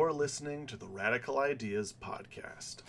You're listening to the Radical Ideas Podcast.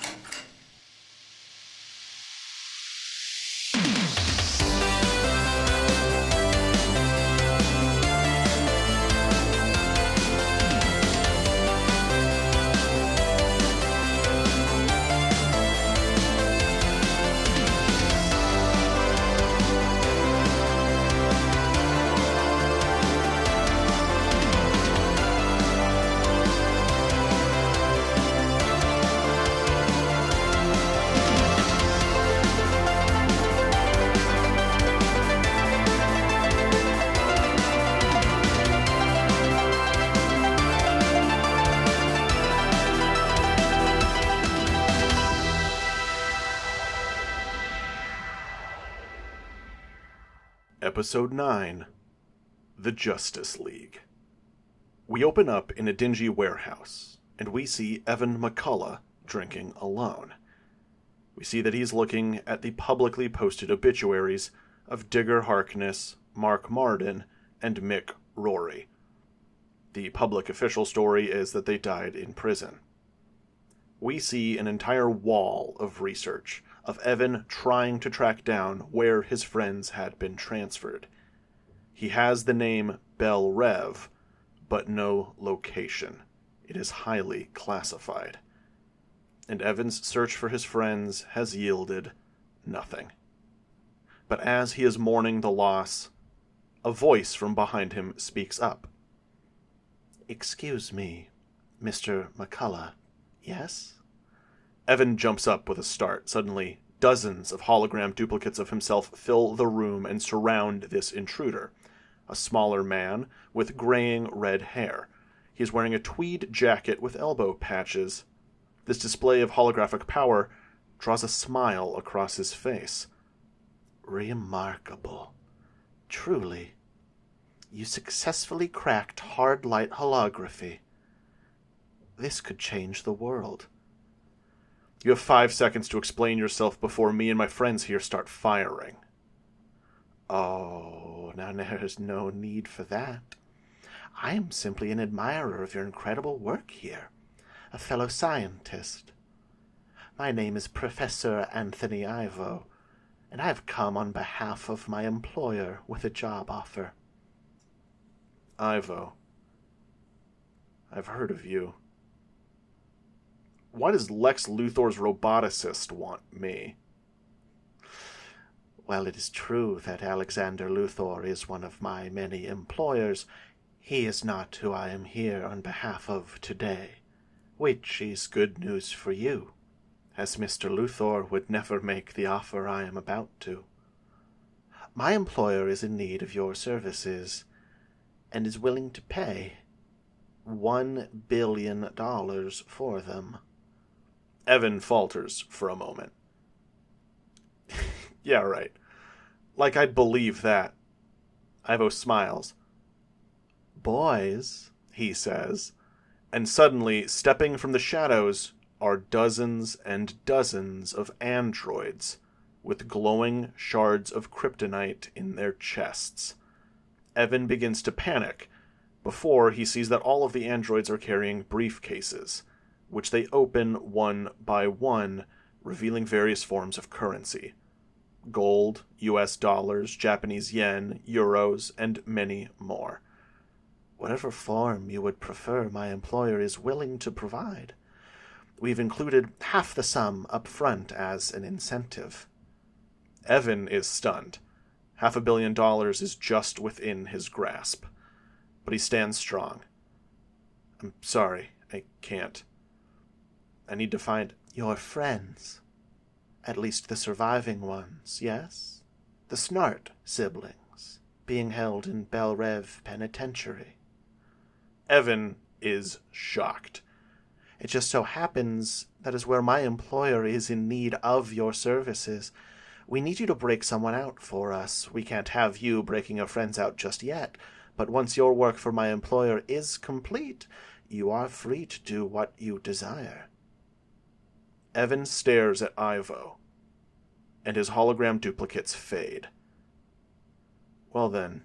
Episode 9, The Justice League. We open up in a dingy warehouse, and we see Evan McCullough drinking alone. We see that he's looking at the publicly posted obituaries of Digger Harkness, Mark Marden, and Mick Rory. The public official story is that they died in prison. We see an entire wall of research of Evan trying to track down where his friends had been transferred. He has the name Bell Rev, but no location. It is highly classified. And Evan's search for his friends has yielded nothing. But as he is mourning the loss, a voice from behind him speaks up. "Excuse me, Mr. McCullough, yes?" Evan jumps up with a start. Suddenly, dozens of hologram duplicates of himself fill the room and surround this intruder. A smaller man with graying red hair. He is wearing a tweed jacket with elbow patches. This display of holographic power draws a smile across his face. "Remarkable. Truly. You successfully cracked hard light holography. This could change the world. You have 5 seconds to explain yourself before me and my friends here start firing." "Oh, now there's no need for that. I am simply an admirer of your incredible work here, a fellow scientist. My name is Professor Anthony Ivo, and I have come on behalf of my employer with a job offer." "Ivo, I've heard of you. Why does Lex Luthor's roboticist want me?" "Well, it is true that Alexander Luthor is one of my many employers. He is not who I am here on behalf of today, which is good news for you, as Mr. Luthor would never make the offer I am about to. My employer is in need of your services, and is willing to pay $1 billion for them." Evan falters for a moment. "Yeah, right. Like I'd believe that." Ivo smiles. "Boys," he says, and suddenly, stepping from the shadows, are dozens and dozens of androids with glowing shards of kryptonite in their chests. Evan begins to panic before he sees that all of the androids are carrying briefcases, which they open one by one, revealing various forms of currency. Gold, US dollars, Japanese yen, euros, and many more. "Whatever form you would prefer, my employer is willing to provide. We've included half the sum up front as an incentive." Evan is stunned. $500 million is just within his grasp. But he stands strong. "I'm sorry, I can't. I need to find—" "Your friends. At least the surviving ones, yes? The Snart siblings, being held in Bell Rev Penitentiary." Evan is shocked. "It just so happens that is where my employer is in need of your services. We need you to break someone out for us. We can't have you breaking your friends out just yet, but once your work for my employer is complete, you are free to do what you desire." Evan stares at Ivo, and his hologram duplicates fade. "Well then,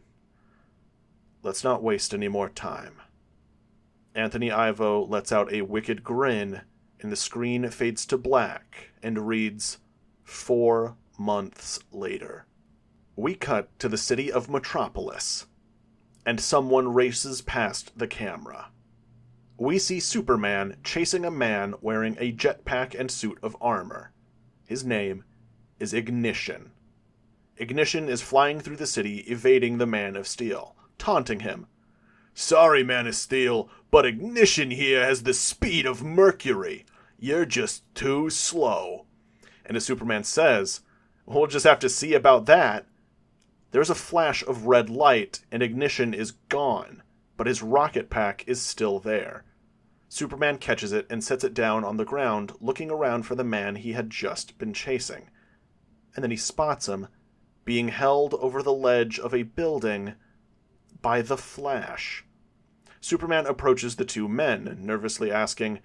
let's not waste any more time." Anthony Ivo lets out a wicked grin, and the screen fades to black and reads, 4 months later. We cut to the city of Metropolis, and someone races past the camera. We see Superman chasing a man wearing a jetpack and suit of armor. His name is Ignition. Ignition is flying through the city, evading the Man of Steel, taunting him. "Sorry, Man of Steel, but Ignition here has the speed of Mercury. You're just too slow." And as Superman says, "We'll just have to see about that." There's a flash of red light, and Ignition is gone, but his rocket pack is still there. Superman catches it and sets it down on the ground, looking around for the man he had just been chasing. And then he spots him, being held over the ledge of a building by the Flash. Superman approaches the two men, nervously asking,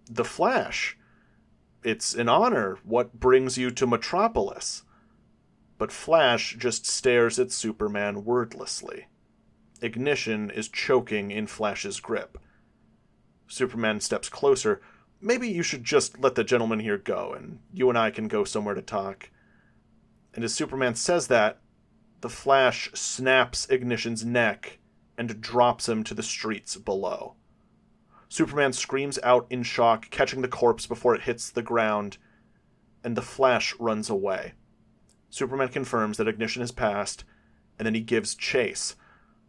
"The Flash? It's an honor. What brings you to Metropolis?" But Flash just stares at Superman wordlessly. Ignition is choking in Flash's grip. Superman steps closer. "Maybe you should just let the gentleman here go, and you and I can go somewhere to talk." And as Superman says that, the Flash snaps Ignition's neck and drops him to the streets below. Superman screams out in shock, catching the corpse before it hits the ground, and the Flash runs away. Superman confirms that Ignition has passed, and then he gives chase.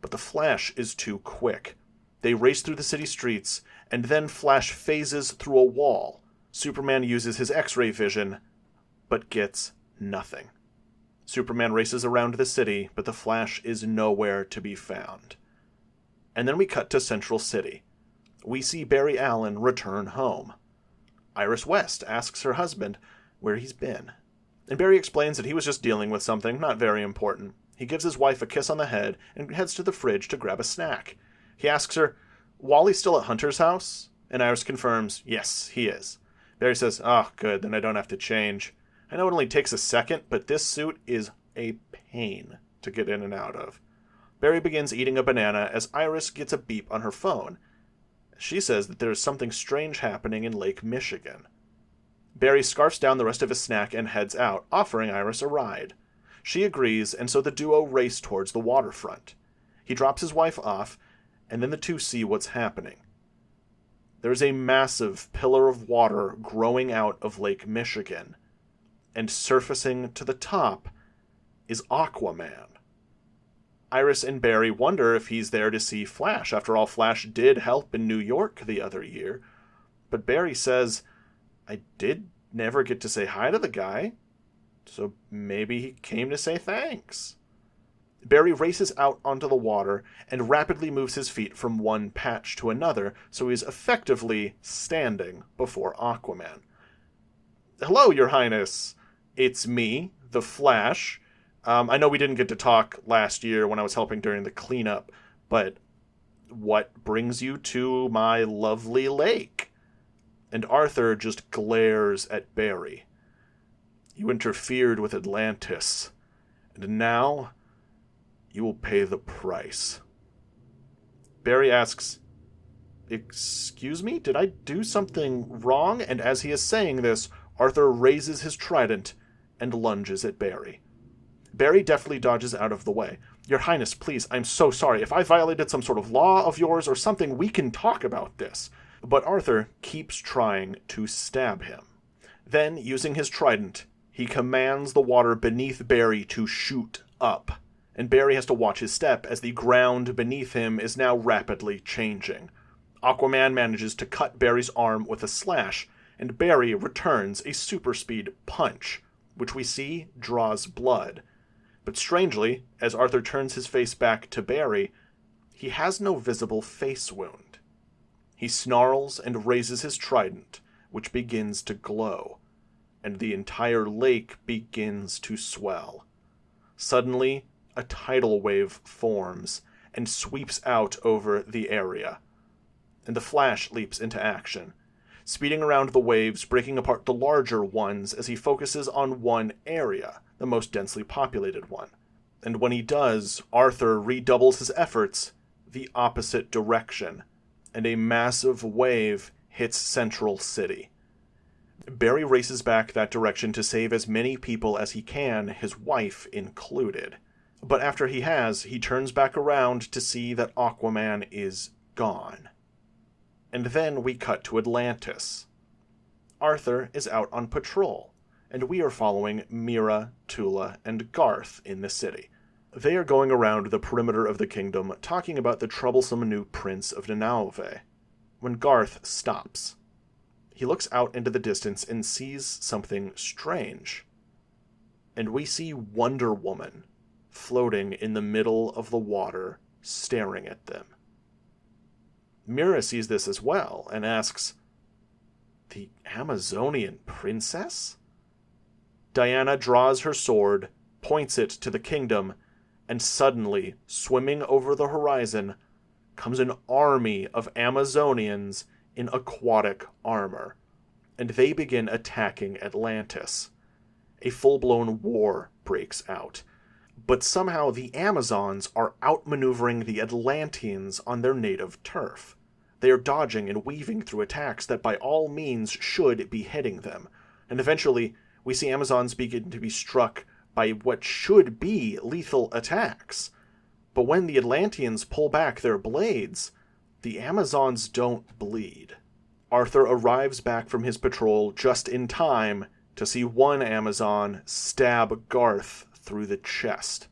But the Flash is too quick. They race through the city streets, and then Flash phases through a wall. Superman uses his X-ray vision, but gets nothing. Superman races around the city, but the Flash is nowhere to be found. And then we cut to Central City. We see Barry Allen return home. Iris West asks her husband where he's been. And Barry explains that he was just dealing with something not very important. He gives his wife a kiss on the head and heads to the fridge to grab a snack. He asks her, "Wally's still at Hunter's house?" And Iris confirms, yes, he is. Barry says, "Oh, good, then I don't have to change. I know it only takes a second, but this suit is a pain to get in and out of." Barry begins eating a banana as Iris gets a beep on her phone. She says that there is something strange happening in Lake Michigan. Barry scarfs down the rest of his snack and heads out, offering Iris a ride. She agrees, and so the duo race towards the waterfront. He drops his wife off, and then the two see what's happening. There's a massive pillar of water growing out of Lake Michigan, and surfacing to the top is Aquaman. Iris and Barry wonder if he's there to see Flash. After all, Flash did help in New York the other year. But Barry says, "I did never get to say hi to the guy, so maybe he came to say thanks." Barry races out onto the water and rapidly moves his feet from one patch to another, so he's effectively standing before Aquaman. "Hello, Your Highness. It's me, the Flash. I know we didn't get to talk last year when I was helping during the cleanup, but what brings you to my lovely lake?" And Arthur just glares at Barry. "You interfered with Atlantis, and now you will pay the price." Barry asks, "Excuse me? Did I do something wrong?" And as he is saying this, Arthur raises his trident and lunges at Barry. Barry deftly dodges out of the way. "Your Highness, please, I'm so sorry. If I violated some sort of law of yours or something, we can talk about this." But Arthur keeps trying to stab him. Then, using his trident, he commands the water beneath Barry to shoot up, and Barry has to watch his step as the ground beneath him is now rapidly changing. Aquaman manages to cut Barry's arm with a slash, and Barry returns a super-speed punch, which we see draws blood. But strangely, as Arthur turns his face back to Barry, he has no visible face wound. He snarls and raises his trident, which begins to glow, and the entire lake begins to swell. Suddenly, a tidal wave forms and sweeps out over the area, and the Flash leaps into action, speeding around the waves, breaking apart the larger ones as he focuses on one area, the most densely populated one. And when he does, Arthur redoubles his efforts the opposite direction, and a massive wave hits Central City. Barry races back that direction to save as many people as he can, his wife included. But after he turns back around to see that Aquaman is gone. And then we cut to Atlantis. Arthur is out on patrol, and we are following Mira, Tula, and Garth in the city. They are going around the perimeter of the kingdom, talking about the troublesome new prince of Ninauve, when Garth stops. He looks out into the distance and sees something strange. And we see Wonder Woman floating in the middle of the water, staring at them. Mira sees this as well and asks, "The Amazonian princess?" Diana draws her sword, points it to the kingdom, and suddenly, swimming over the horizon, comes an army of Amazonians in aquatic armor, and they begin attacking Atlantis. A full-blown war breaks out, but somehow the Amazons are outmaneuvering the Atlanteans on their native turf. They are dodging and weaving through attacks that by all means should be hitting them, and eventually we see Amazons begin to be struck by what should be lethal attacks. But when the Atlanteans pull back their blades, the Amazons don't bleed. Arthur arrives back from his patrol just in time to see one Amazon stab Garth through the chest.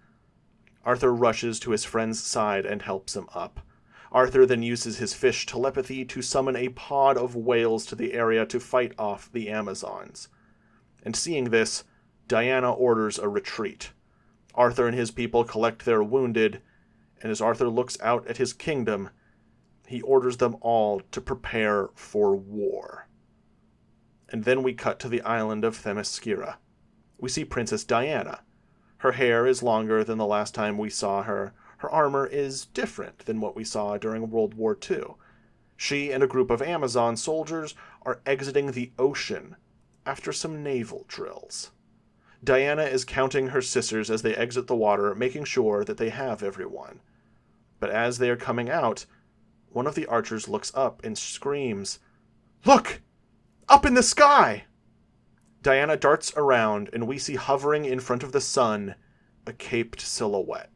Arthur rushes to his friend's side and helps him up. Arthur then uses his fish telepathy to summon a pod of whales to the area to fight off the Amazons. And seeing this, Diana orders a retreat. Arthur and his people collect their wounded, and as Arthur looks out at his kingdom, he orders them all to prepare for war. And then we cut to the island of Themyscira. We see Princess Diana. Her hair is longer than the last time we saw her. Her armor is different than what we saw during World War II. She and a group of Amazon soldiers are exiting the ocean after some naval drills. Diana is counting her sisters as they exit the water, making sure that they have everyone. But as they are coming out, one of the archers looks up and screams, "Look! Up in the sky!" Diana darts around, and we see hovering in front of the sun a caped silhouette.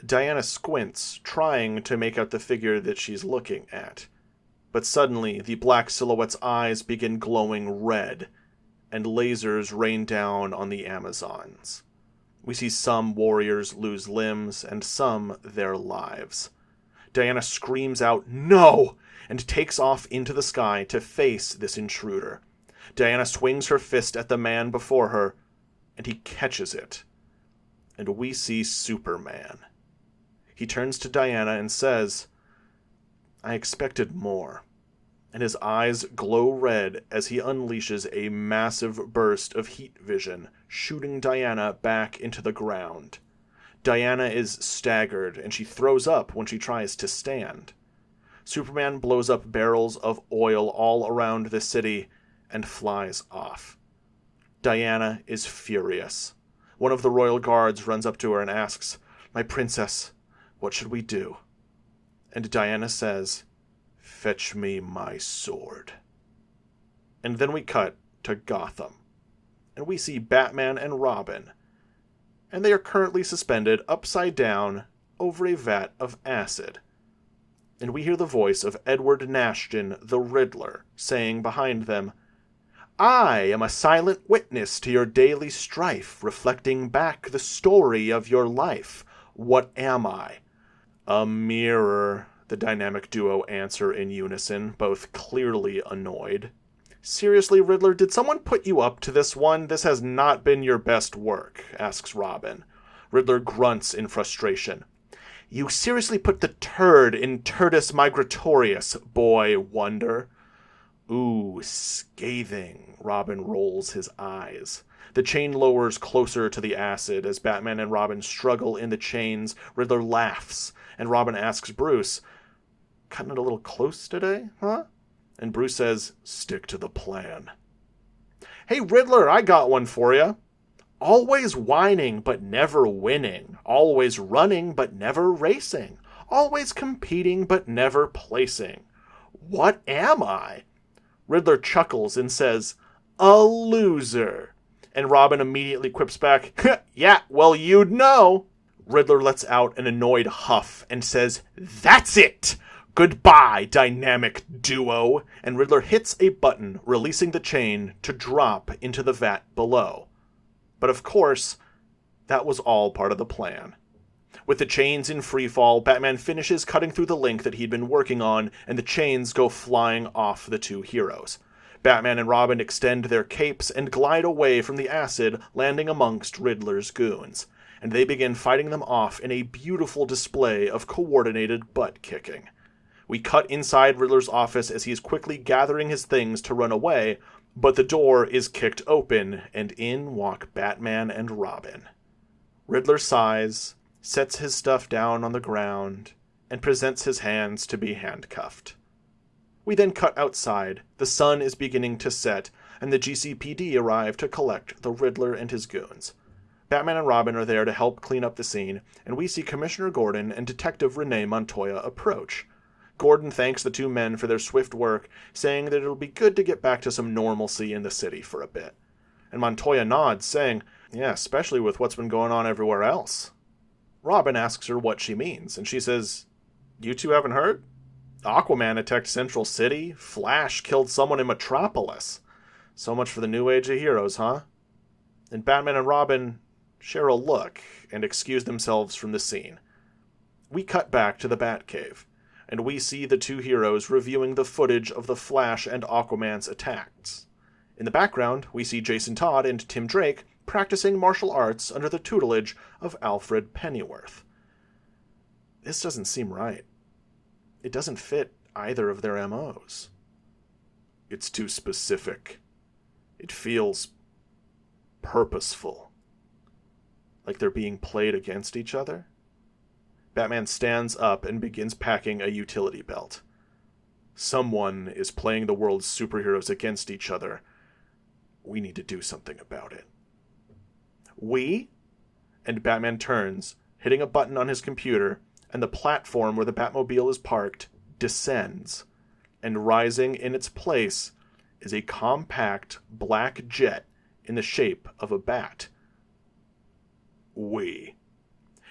Diana squints, trying to make out the figure that she's looking at. But suddenly, the black silhouette's eyes begin glowing red, and lasers rain down on the Amazons. We see some warriors lose limbs, and some their lives. Diana screams out, "No!" and takes off into the sky to face this intruder. Diana swings her fist at the man before her, and he catches it. And we see Superman. He turns to Diana and says, "I expected more." And his eyes glow red as he unleashes a massive burst of heat vision, shooting Diana back into the ground. Diana is staggered, and she throws up when she tries to stand. Superman blows up barrels of oil all around the city and flies off. Diana is furious. One of the royal guards runs up to her and asks, "My princess, what should we do?" And Diana says, "Fetch me my sword." And then we cut to Gotham, and we see Batman and Robin, and they are currently suspended upside down over a vat of acid. And we hear the voice of Edward Nashton, the Riddler, saying behind them, "I am a silent witness to your daily strife, reflecting back the story of your life. What am I?" "A mirror," the dynamic duo answer in unison, both clearly annoyed. "Seriously, Riddler, did someone put you up to this one? This has not been your best work," asks Robin. Riddler grunts in frustration. "You seriously put the turd in Turdus Migratorius, boy wonder." "Ooh, scathing," Robin rolls his eyes. The chain lowers closer to the acid as Batman and Robin struggle in the chains. Riddler laughs, and Robin asks Bruce, "Cutting it a little close today, huh?" And Bruce says, "Stick to the plan." "Hey, Riddler, I got one for you. Always whining, but never winning. Always running, but never racing. Always competing, but never placing. What am I? Riddler chuckles and says, a loser. And Robin immediately quips back, yeah, well, you'd know. Riddler lets out an annoyed huff and says, that's it! Goodbye, dynamic duo! And Riddler hits a button, releasing the chain to drop into the vat below. But of course, that was all part of the plan. With the chains in freefall, Batman finishes cutting through the link that he'd been working on, and the chains go flying off the two heroes. Batman and Robin extend their capes and glide away from the acid, landing amongst Riddler's goons. And they begin fighting them off in a beautiful display of coordinated butt-kicking. We cut inside Riddler's office as he is quickly gathering his things to run away, but the door is kicked open, and in walk Batman and Robin. Riddler sighs, sets his stuff down on the ground, and presents his hands to be handcuffed. We then cut outside. The sun is beginning to set, and the GCPD arrive to collect the Riddler and his goons. Batman and Robin are there to help clean up the scene, and we see Commissioner Gordon and Detective Renee Montoya approach. Gordon thanks the two men for their swift work, saying that it'll be good to get back to some normalcy in the city for a bit. And Montoya nods, saying, yeah, especially with what's been going on everywhere else. Robin asks her what she means, and she says, you two haven't heard? Aquaman attacked Central City, Flash killed someone in Metropolis. So much for the new age of heroes, huh? And Batman and Robin share a look and excuse themselves from the scene. We cut back to the Batcave, and we see the two heroes reviewing the footage of the Flash and Aquaman's attacks. In the background, we see Jason Todd and Tim Drake practicing martial arts under the tutelage of Alfred Pennyworth. This doesn't seem right. It doesn't fit either of their MOs. It's too specific. It feels purposeful. Like they're being played against each other? Batman stands up and begins packing a utility belt. Someone is playing the world's superheroes against each other. We need to do something about it. We? And Batman turns, hitting a button on his computer, and the platform where the Batmobile is parked descends, and rising in its place is a compact black jet in the shape of a bat. We.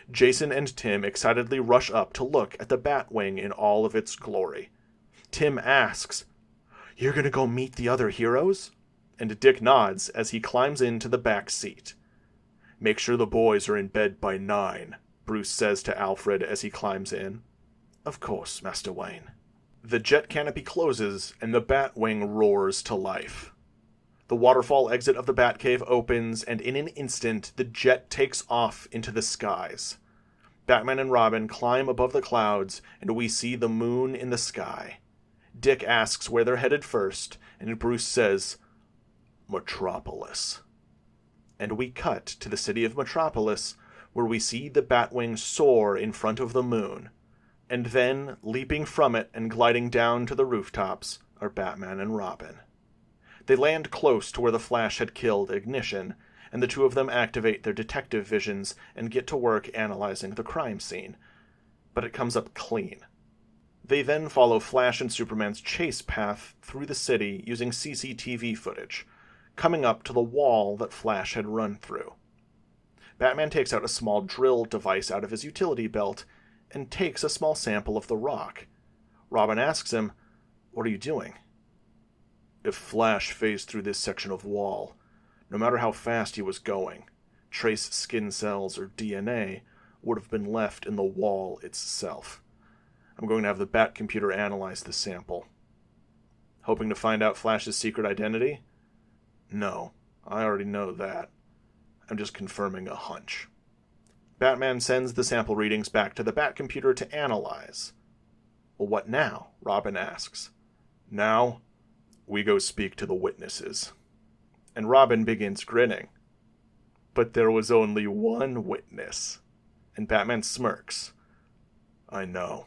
Jason and Tim excitedly rush up to look at the Batwing in all of its glory. Tim asks, "You're gonna go meet the other heroes?" And Dick nods as he climbs into the back seat. "Make sure the boys are in bed by 9, Bruce says to Alfred as he climbs in. "Of course, Master Wayne." The jet canopy closes, and the Batwing roars to life. The waterfall exit of the Batcave opens, and in an instant, the jet takes off into the skies. Batman and Robin climb above the clouds, and we see the moon in the sky. Dick asks where they're headed first, and Bruce says, Metropolis. And we cut to the city of Metropolis, where we see the Batwing soar in front of the moon. And then, leaping from it and gliding down to the rooftops, are Batman and Robin. They land close to where the Flash had killed Ignition, and the two of them activate their detective visions and get to work analyzing the crime scene. But it comes up clean. They then follow Flash and Superman's chase path through the city using CCTV footage, coming up to the wall that Flash had run through. Batman takes out a small drill device out of his utility belt and takes a small sample of the rock. Robin asks him, "What are you doing?" "If Flash phased through this section of wall, no matter how fast he was going, trace skin cells or DNA would have been left in the wall itself. I'm going to have the Bat computer analyze the sample." "Hoping to find out Flash's secret identity?" "No, I already know that. I'm just confirming a hunch." Batman sends the sample readings back to the Bat computer to analyze. "Well, what now?" Robin asks. "Now, we go speak to the witnesses." And Robin begins grinning. "But there was only one witness." And Batman smirks. "I know."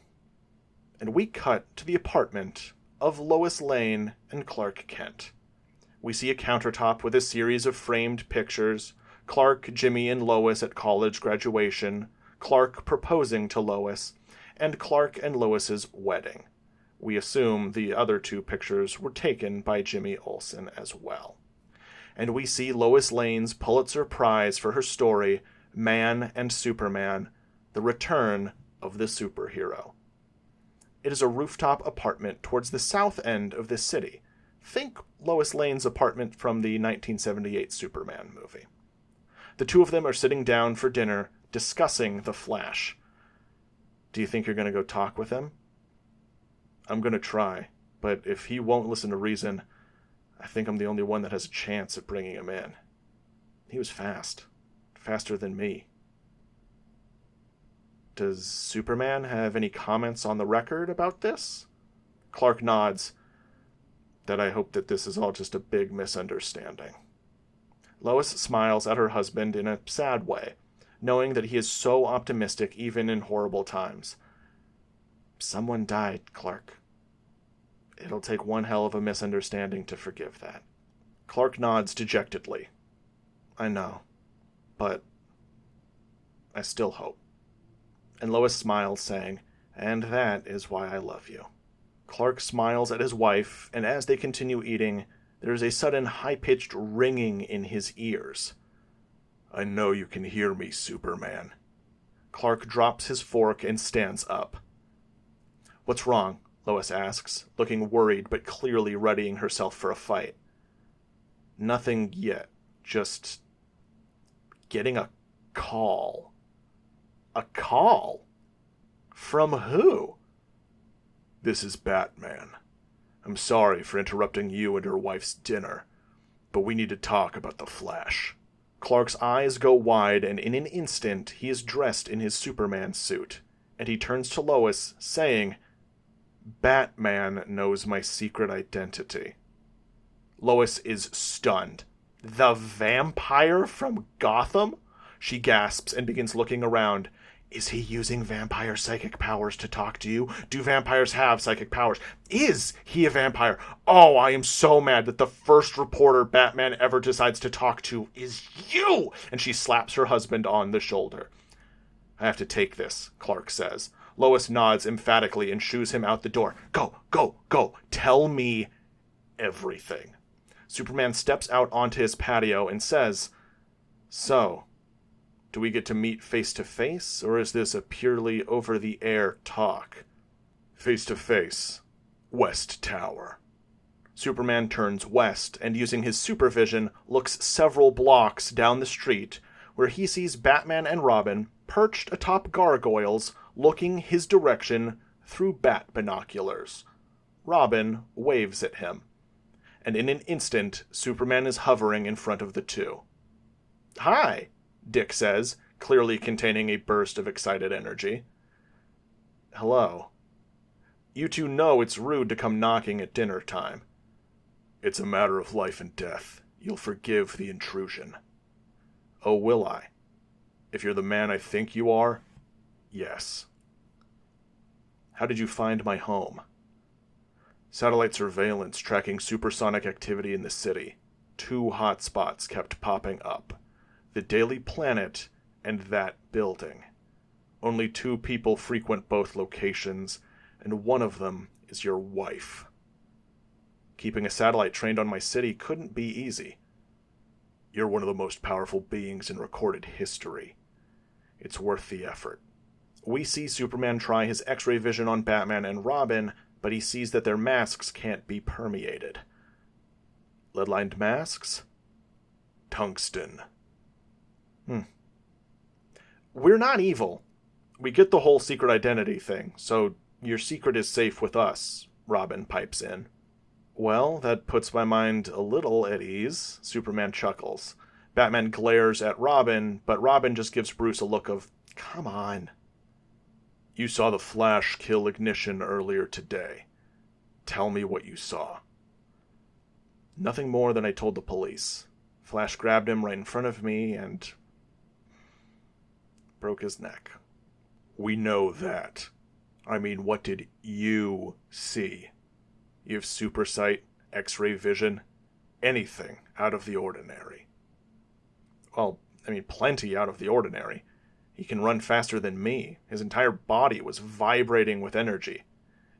And we cut to the apartment of Lois Lane and Clark Kent. We see a countertop with a series of framed pictures, Clark, Jimmy, and Lois at college graduation, Clark proposing to Lois, and Clark and Lois's wedding. We assume the other two pictures were taken by Jimmy Olsen as well. And we see Lois Lane's Pulitzer Prize for her story, Man and Superman, The Return of the Superhero. It is a rooftop apartment towards the south end of the city. Think Lois Lane's apartment from the 1978 Superman movie. The two of them are sitting down for dinner, discussing The Flash. Do you think you're going to go talk with him? I'm going to try, but if he won't listen to reason, I think I'm the only one that has a chance at bringing him in. He was fast. Faster than me. Does Superman have any comments on the record about this? Clark nods. That I hope that this is all just a big misunderstanding. Lois smiles at her husband in a sad way, knowing that he is so optimistic even in horrible times. Someone died, Clark. It'll take one hell of a misunderstanding to forgive that. Clark nods dejectedly. I know, but I still hope. And Lois smiles, saying, and that is why I love you. Clark smiles at his wife, and as they continue eating, there is a sudden high-pitched ringing in his ears. I know you can hear me, Superman. Clark drops his fork and stands up. What's wrong? Lois asks, looking worried but clearly readying herself for a fight. Nothing yet, just getting a call. A call? From who? This is Batman. I'm sorry for interrupting you and your wife's dinner, but we need to talk about the Flash. Clark's eyes go wide, and in an instant he is dressed in his Superman suit, and he turns to Lois, saying, Batman knows my secret identity. Lois is stunned. The vampire from Gotham? She gasps and begins looking around. Is he using vampire psychic powers to talk to you? Do vampires have psychic powers? Is he a vampire? Oh, I am so mad that the first reporter Batman ever decides to talk to is you! And she slaps her husband on the shoulder. I have to take this, Clark says. Lois nods emphatically and shoos him out the door. Go, go, go. Tell me everything. Superman steps out onto his patio and says, So, do we get to meet face-to-face, or is this a purely over-the-air talk? Face-to-face. West Tower. Superman turns west and, using his supervision, looks several blocks down the street, where he sees Batman and Robin perched atop gargoyles, looking his direction through bat binoculars. Robin waves at him, and in an instant, Superman is hovering in front of the two. Hi, Dick says, clearly containing a burst of excited energy. Hello. You two know it's rude to come knocking at dinner time. It's a matter of life and death. You'll forgive the intrusion. Oh, will I? If you're the man I think you are, yes. How did you find my home? Satellite surveillance tracking supersonic activity in the city. 2 hot spots kept popping up. The Daily Planet and that building. Only 2 people frequent both locations, and one of them is your wife. Keeping a satellite trained on my city couldn't be easy. You're one of the most powerful beings in recorded history. It's worth the effort. We see Superman try his X-ray vision on Batman and Robin, but he sees that their masks can't be permeated. Lead-lined masks? Tungsten. We're not evil. We get the whole secret identity thing, so your secret is safe with us, Robin pipes in. Well, that puts my mind a little at ease, Superman chuckles. Batman glares at Robin, but Robin just gives Bruce a look of, come on. You saw the Flash kill Ignition earlier today. Tell me what you saw. Nothing more than I told the police. Flash grabbed him right in front of me and broke his neck. We know that. I mean, what did you see? You have super sight, X-ray vision, anything out of the ordinary. Well, I mean, plenty out of the ordinary. He can run faster than me. His entire body was vibrating with energy.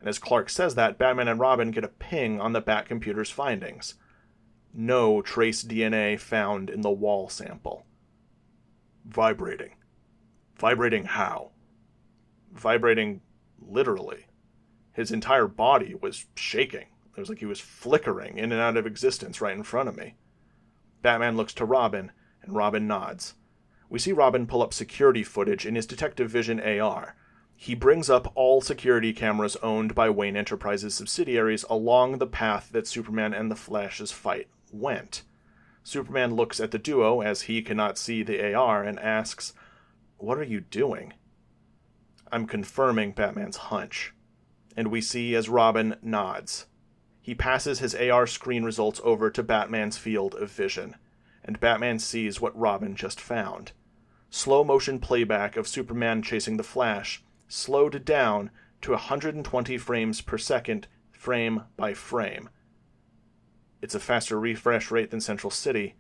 And as Clark says that, Batman and Robin get a ping on the Batcomputer's findings. No trace DNA found in the wall sample. Vibrating. Vibrating how? Vibrating literally. His entire body was shaking. It was like he was flickering in and out of existence right in front of me. Batman looks to Robin, and Robin nods. We see Robin pull up security footage in his Detective Vision AR. He brings up all security cameras owned by Wayne Enterprises subsidiaries along the path that Superman and the Flash's fight went. Superman looks at the duo as he cannot see the AR and asks, "What are you doing?" I'm confirming Batman's hunch. And we see as Robin nods. He passes his AR screen results over to Batman's field of vision, and Batman sees what Robin just found. Slow motion playback of Superman chasing the Flash, slowed down to 120 frames per second, frame by frame. It's a faster refresh rate than Central City,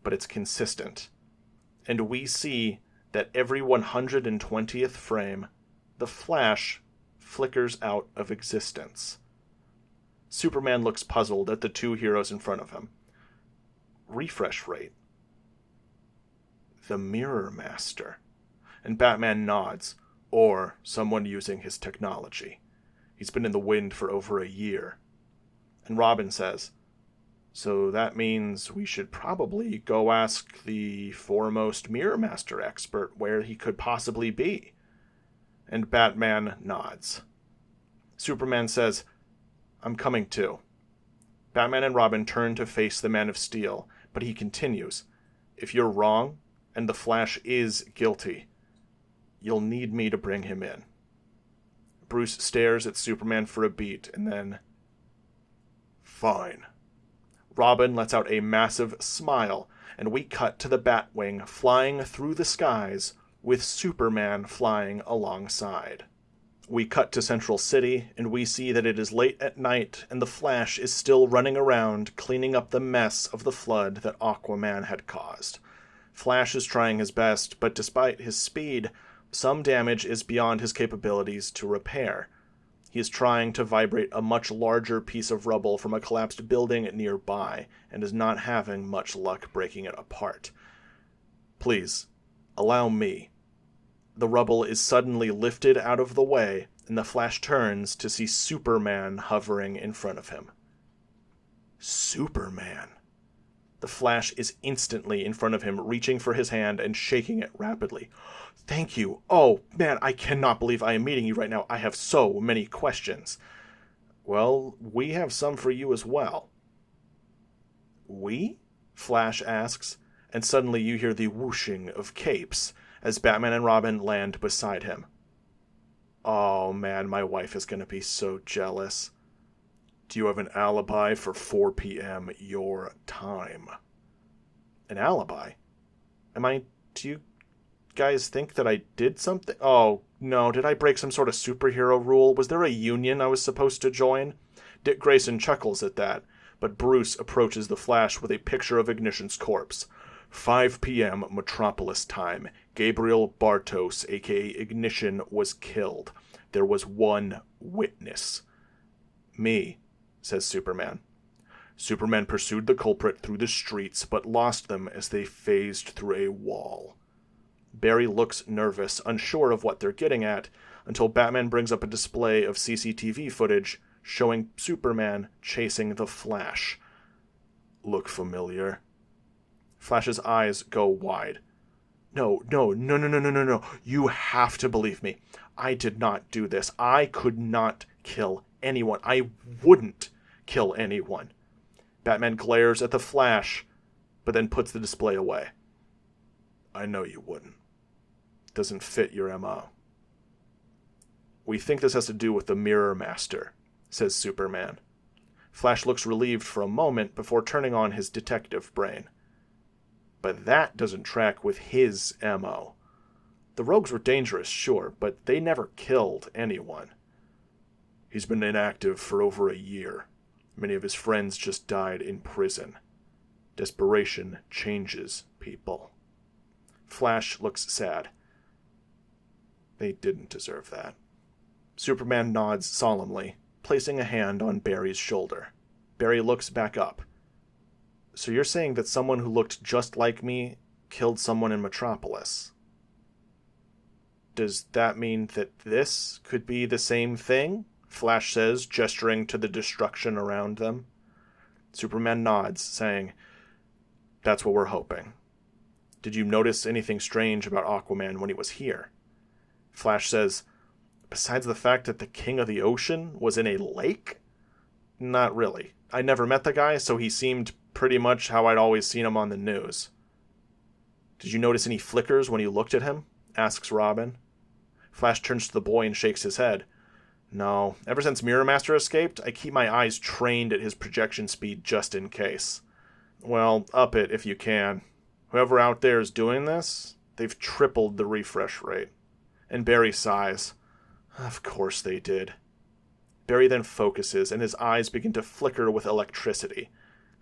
but it's consistent. And we see that every 120th frame, the Flash flickers out of existence. Superman looks puzzled at the two heroes in front of him. Refresh rate. The Mirror Master. And Batman nods, or someone using his technology. He's been in the wind for over a year. And Robin says, "So that means we should probably go ask the foremost Mirror Master expert where he could possibly be." And Batman nods. Superman says, "I'm coming too." Batman and Robin turn to face the Man of Steel, but he continues, "If you're wrong, and the Flash is guilty, you'll need me to bring him in." Bruce stares at Superman for a beat, and then, "Fine." Robin lets out a massive smile, and we cut to the Batwing flying through the skies, with Superman flying alongside. We cut to Central City, and we see that it is late at night, and the Flash is still running around, cleaning up the mess of the flood that Aquaman had caused. Flash is trying his best, but despite his speed, some damage is beyond his capabilities to repair. He is trying to vibrate a much larger piece of rubble from a collapsed building nearby, and is not having much luck breaking it apart. "Please, allow me." The rubble is suddenly lifted out of the way, and the Flash turns to see Superman hovering in front of him. Superman! The Flash is instantly in front of him, reaching for his hand and shaking it rapidly. "Thank you. Oh, man, I cannot believe I am meeting you right now. I have so many questions." "Well, we have some for you as well." "We?" Flash asks, and suddenly you hear the whooshing of capes as Batman and Robin land beside him. Oh man, my wife is going to be so jealous. "Do you have an alibi for 4 p.m. your time?" An alibi? Do you guys think that I did something? Oh, no, did I break some sort of superhero rule? Was there a union I was supposed to join? Dick Grayson chuckles at that, but Bruce approaches the Flash with a picture of Ignition's corpse. 5 p.m. Metropolis time. Gabriel Bartos, aka Ignition, was killed. There was one witness. "Me," says Superman. "Superman pursued the culprit through the streets, but lost them as they phased through a wall." Barry looks nervous, unsure of what they're getting at, until Batman brings up a display of CCTV footage showing Superman chasing the Flash. "Look familiar?" Flash's eyes go wide. No. You have to believe me. I did not do this. I could not kill anyone. I wouldn't kill anyone. Batman glares at the Flash, but then puts the display away. "I know you wouldn't. Doesn't fit your MO. "We think this has to do with the Mirror Master," says Superman. Flash looks relieved for a moment before turning on his detective brain. But that doesn't track with his MO. The rogues were dangerous, sure, but they never killed anyone. "He's been inactive for over a year. Many of his friends just died in prison. Desperation changes people." Flash looks sad. "They didn't deserve that." Superman nods solemnly, placing a hand on Barry's shoulder. Barry looks back up. So you're saying that someone who looked just like me killed someone in Metropolis? Does that mean that this could be the same thing? Flash says, gesturing to the destruction around them. Superman nods, saying, that's what we're hoping. Did you notice anything strange about Aquaman when he was here? Flash says, besides the fact that the king of the ocean was in a lake? Not really. I never met the guy, so he seemed pretty much how I'd always seen him on the news. Did you notice any flickers when you looked at him? Asks Robin. Flash turns to the boy and shakes his head. No, ever since Mirror Master escaped, I keep my eyes trained at his projection speed just in case. Well, up it if you can. Whoever out there is doing this, they've tripled the refresh rate. And Barry sighs. Of course they did. Barry then focuses, and his eyes begin to flicker with electricity,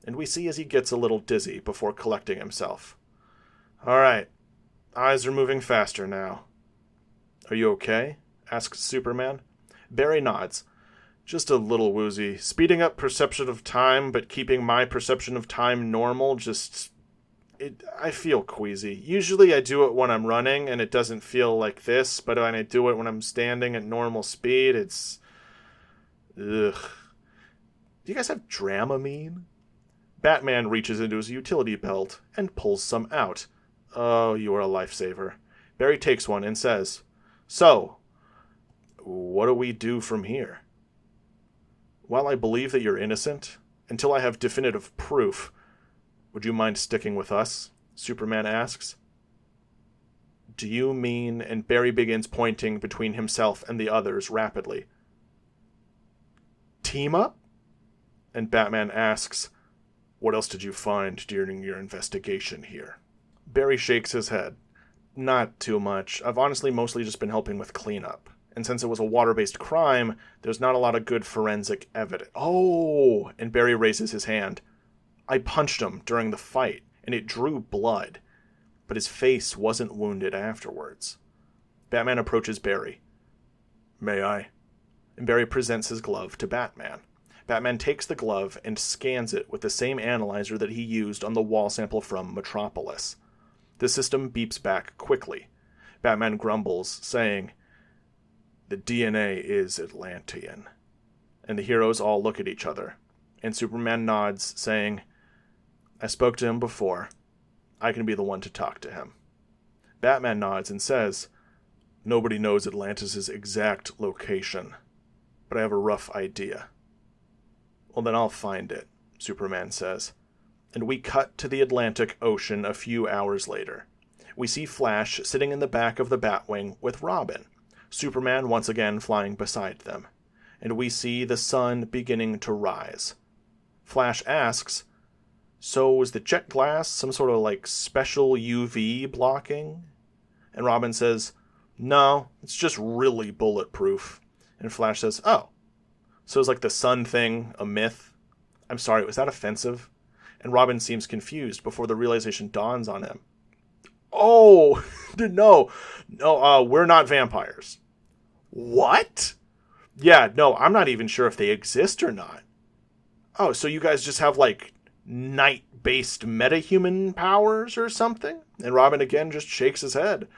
and we see as he gets a little dizzy before collecting himself. All right, eyes are moving faster now. Are you okay? Asks Superman. Barry nods. Just a little woozy. Speeding up perception of time, but keeping my perception of time normal, I feel queasy. Usually I do it when I'm running, and it doesn't feel like this, but when I do it when I'm standing at normal speed, it's... Ugh. Do you guys have Dramamine? Batman reaches into his utility belt and pulls some out. Oh, you are a lifesaver. Barry takes one and says, so, what do we do from here? While I believe that you're innocent, until I have definitive proof, would you mind sticking with us? Superman asks. Do you mean... And Barry begins pointing between himself and the others rapidly. Team up? And Batman asks, what else did you find during your investigation here? Barry shakes his head. Not too much. I've honestly mostly just been helping with cleanup. And since it was a water-based crime, there's not a lot of good forensic evidence. Oh! And Barry raises his hand. I punched him during the fight, and it drew blood. But his face wasn't wounded afterwards. Batman approaches Barry. May I? And Barry presents his glove to Batman. Batman takes the glove and scans it with the same analyzer that he used on the wall sample from Metropolis. The system beeps back quickly. Batman grumbles, saying, the DNA is Atlantean. And the heroes all look at each other, and Superman nods, saying, I spoke to him before. I can be the one to talk to him. Batman nods and says, nobody knows Atlantis' exact location, but I have a rough idea. Well, then I'll find it, Superman says. And we cut to the Atlantic Ocean a few hours later. We see Flash sitting in the back of the Batwing with Robin, Superman once again flying beside them. And we see the sun beginning to rise. Flash asks, so was the jet glass some sort of special UV blocking? And Robin says, no, it's just really bulletproof. And Flash says, oh, so is the sun thing a myth? I'm sorry, was that offensive? And Robin seems confused before the realization dawns on him. Oh, no, we're not vampires. What? Yeah, no, I'm not even sure if they exist or not. Oh, so you guys just have night-based metahuman powers or something? And Robin again just shakes his head.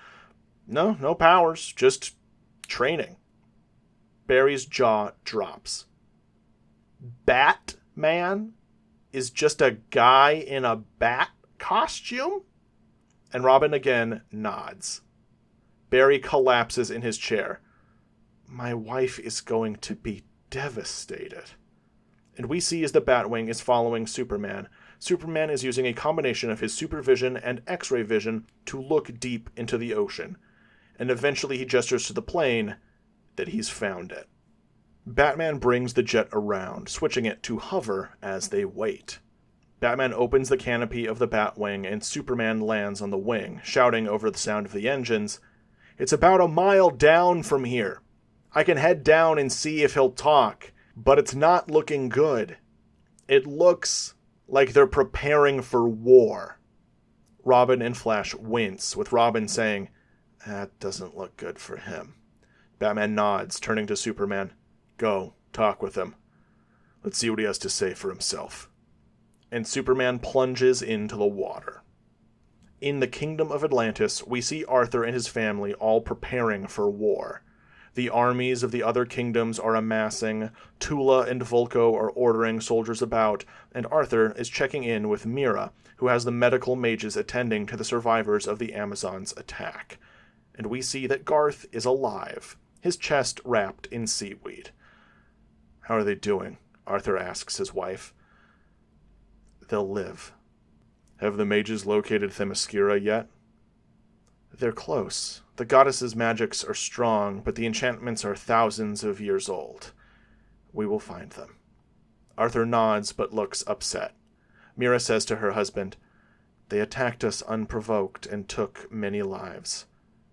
No powers, just training. Barry's jaw drops. Batman is just a guy in a bat costume? And Robin again nods. Barry collapses in his chair. My wife is going to be devastated. And we see as the Batwing is following Superman. Superman is using a combination of his supervision and X-ray vision to look deep into the ocean. And eventually he gestures to the plane that he's found it. Batman brings the jet around, switching it to hover as they wait. Batman opens the canopy of the Batwing and Superman lands on the wing, shouting over the sound of the engines, it's about a mile down from here. I can head down and see if he'll talk, but it's not looking good. It looks like they're preparing for war. Robin and Flash wince, with Robin saying, that doesn't look good for him. Batman nods, turning to Superman. Go, talk with him. Let's see what he has to say for himself. And Superman plunges into the water. In the kingdom of Atlantis, we see Arthur and his family all preparing for war. The armies of the other kingdoms are amassing, Tula and Vulko are ordering soldiers about, and Arthur is checking in with Mira, who has the medical mages attending to the survivors of the Amazons' attack. And we see that Garth is alive, his chest wrapped in seaweed. How are they doing? Arthur asks his wife. They'll live. Have the mages located Themyscira yet? They're close. The goddess's magics are strong, but the enchantments are thousands of years old. We will find them. Arthur nods, but looks upset. Mira says to her husband, They attacked us unprovoked and took many lives.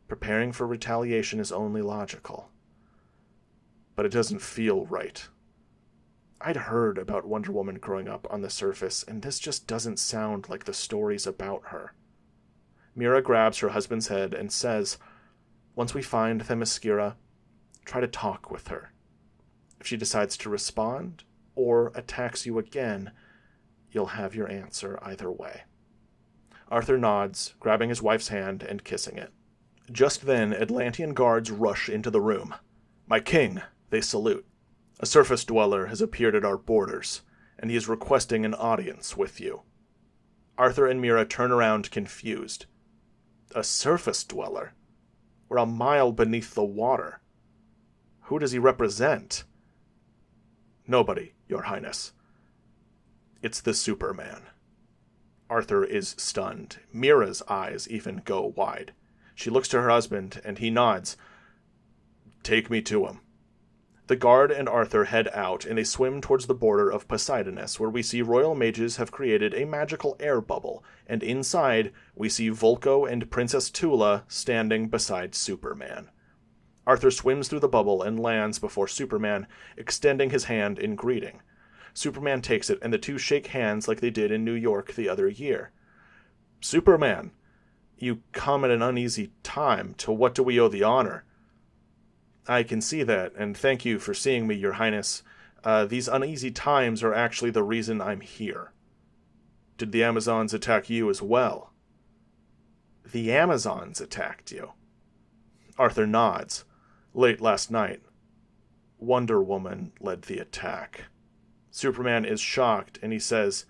Preparing for retaliation is only logical. But it doesn't feel right. I'd heard about Wonder Woman growing up on the surface, and this just doesn't sound like the stories about her. Mira grabs her husband's head and says, Once we find Themyscira, try to talk with her. If she decides to respond, or attacks you again, you'll have your answer either way. Arthur nods, grabbing his wife's hand and kissing it. Just then, Atlantean guards rush into the room. My king, they salute. A surface dweller has appeared at our borders, and he is requesting an audience with you. Arthur and Mira turn around confused. A surface dweller? We're a mile beneath the water. Who does he represent? Nobody, Your Highness. It's the Superman. Arthur is stunned. Mira's eyes even go wide. She looks to her husband, and he nods. Take me to him. The guard and Arthur head out, and they swim towards the border of Poseidonis, where we see royal mages have created a magical air bubble, and inside we see Vulko and Princess Tula standing beside Superman. Arthur swims through the bubble and lands before Superman, extending his hand in greeting. Superman takes it, and the two shake hands like they did in New York the other year. Superman, you come at an uneasy time. To what do we owe the honor? I can see that, and thank you for seeing me, Your Highness. These uneasy times are actually the reason I'm here. Did the Amazons attack you as well? The Amazons attacked you? Arthur nods. Late last night. Wonder Woman led the attack. Superman is shocked, and he says,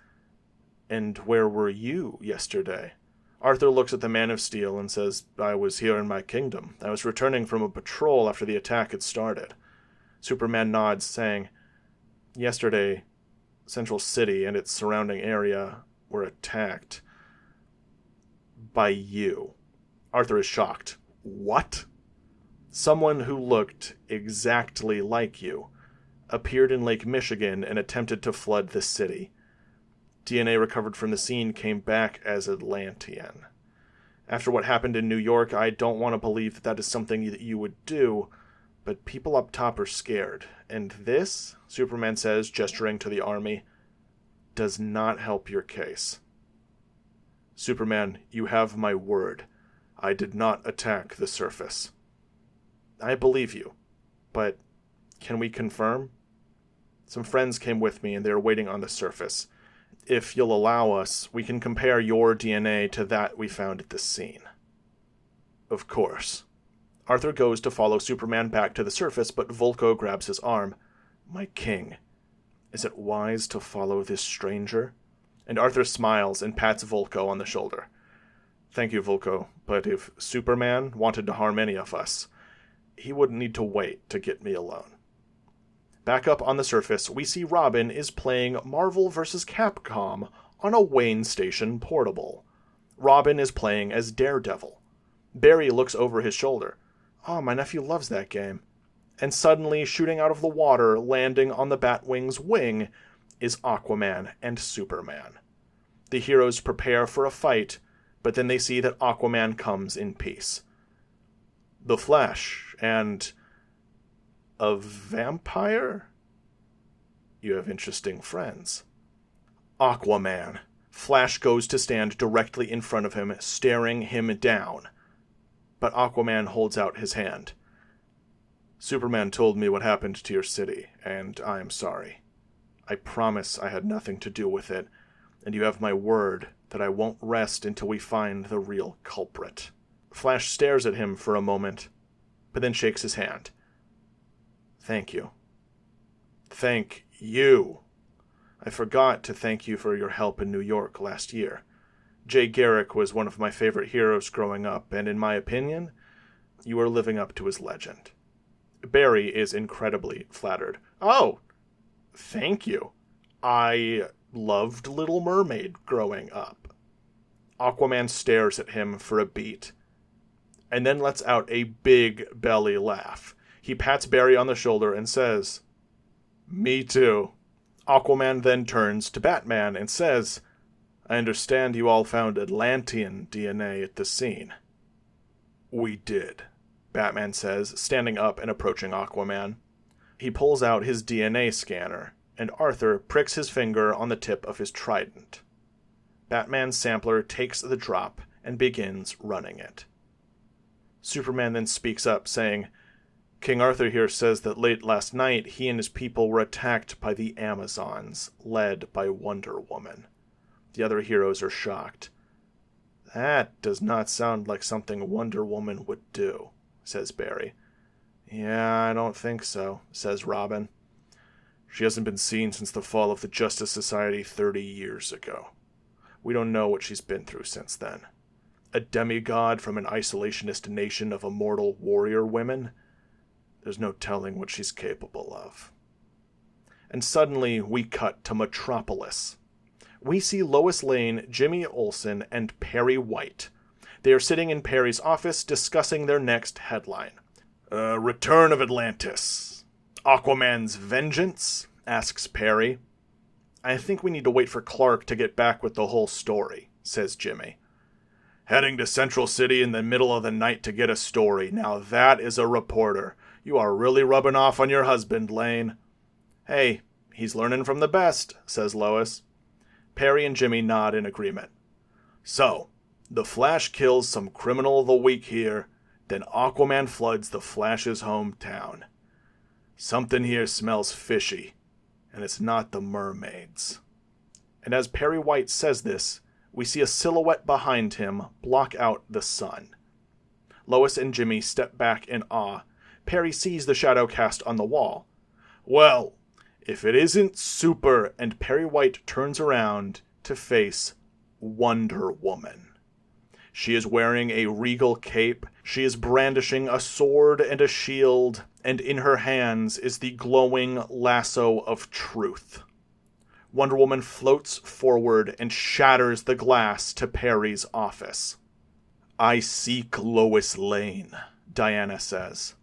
And where were you yesterday? Arthur looks at the Man of Steel and says, I was here in my kingdom. I was returning from a patrol after the attack had started. Superman nods, saying, Yesterday, Central City and its surrounding area were attacked by you. Arthur is shocked. What? Someone who looked exactly like you appeared in Lake Michigan and attempted to flood the city. DNA recovered from the scene came back as Atlantean. After what happened in New York, I don't want to believe that that is something that you would do, but people up top are scared. And this, Superman says, gesturing to the army, does not help your case. Superman, you have my word. I did not attack the surface. I believe you, but can we confirm? Some friends came with me and they are waiting on the surface. If you'll allow us, we can compare your DNA to that we found at the scene. Of course. Arthur goes to follow Superman back to the surface, but Vulko grabs his arm. My king, is it wise to follow this stranger? And Arthur smiles and pats Vulko on the shoulder. Thank you, Vulko, but if Superman wanted to harm any of us, he wouldn't need to wait to get me alone. Back up on the surface, we see Robin is playing Marvel vs. Capcom on a Wayne Station portable. Robin is playing as Daredevil. Barry looks over his shoulder. Oh, my nephew loves that game. And suddenly, shooting out of the water, landing on the Batwing's wing, is Aquaman and Superman. The heroes prepare for a fight, but then they see that Aquaman comes in peace. The Flash and a vampire? You have interesting friends. Aquaman. Flash goes to stand directly in front of him, staring him down. But Aquaman holds out his hand. Superman told me what happened to your city, and I am sorry. I promise I had nothing to do with it, and you have my word that I won't rest until we find the real culprit. Flash stares at him for a moment, but then shakes his hand. Thank you. Thank you. I forgot to thank you for your help in New York last year. Jay Garrick was one of my favorite heroes growing up, and in my opinion, you are living up to his legend. Barry is incredibly flattered. Oh, thank you. I loved Little Mermaid growing up. Aquaman stares at him for a beat, and then lets out a big belly laugh. He pats Barry on the shoulder and says, Me too. Aquaman then turns to Batman and says, I understand you all found Atlantean DNA at the scene. We did, Batman says, standing up and approaching Aquaman. He pulls out his DNA scanner, and Arthur pricks his finger on the tip of his trident. Batman's sampler takes the drop and begins running it. Superman then speaks up, saying, King Arthur here says that late last night he and his people were attacked by the Amazons, led by Wonder Woman. The other heroes are shocked. That does not sound like something Wonder Woman would do, says Barry. Yeah, I don't think so, says Robin. She hasn't been seen since the fall of the Justice Society 30 years ago. We don't know what she's been through since then. A demigod from an isolationist nation of immortal warrior women? There's no telling what she's capable of. And suddenly we cut to Metropolis. We see Lois Lane, Jimmy Olsen, and Perry White. They are sitting in Perry's office discussing their next headline. Return of Atlantis. Aquaman's vengeance? Asks Perry. I think we need to wait for Clark to get back with the whole story, says Jimmy. Heading to Central City in the middle of the night to get a story. Now that is a reporter. You are really rubbing off on your husband, Lane. Hey, he's learning from the best, says Lois. Perry and Jimmy nod in agreement. So, the Flash kills some criminal of the week here, then Aquaman floods the Flash's hometown. Something here smells fishy, and it's not the mermaids. And as Perry White says this, we see a silhouette behind him block out the sun. Lois and Jimmy step back in awe. Perry sees the shadow cast on the wall. Well, if it isn't Super, and Perry White turns around to face Wonder Woman. She is wearing a regal cape, she is brandishing a sword and a shield, and in her hands is the glowing lasso of truth. Wonder Woman floats forward and shatters the glass to Perry's office. I seek Lois Lane, Diana says.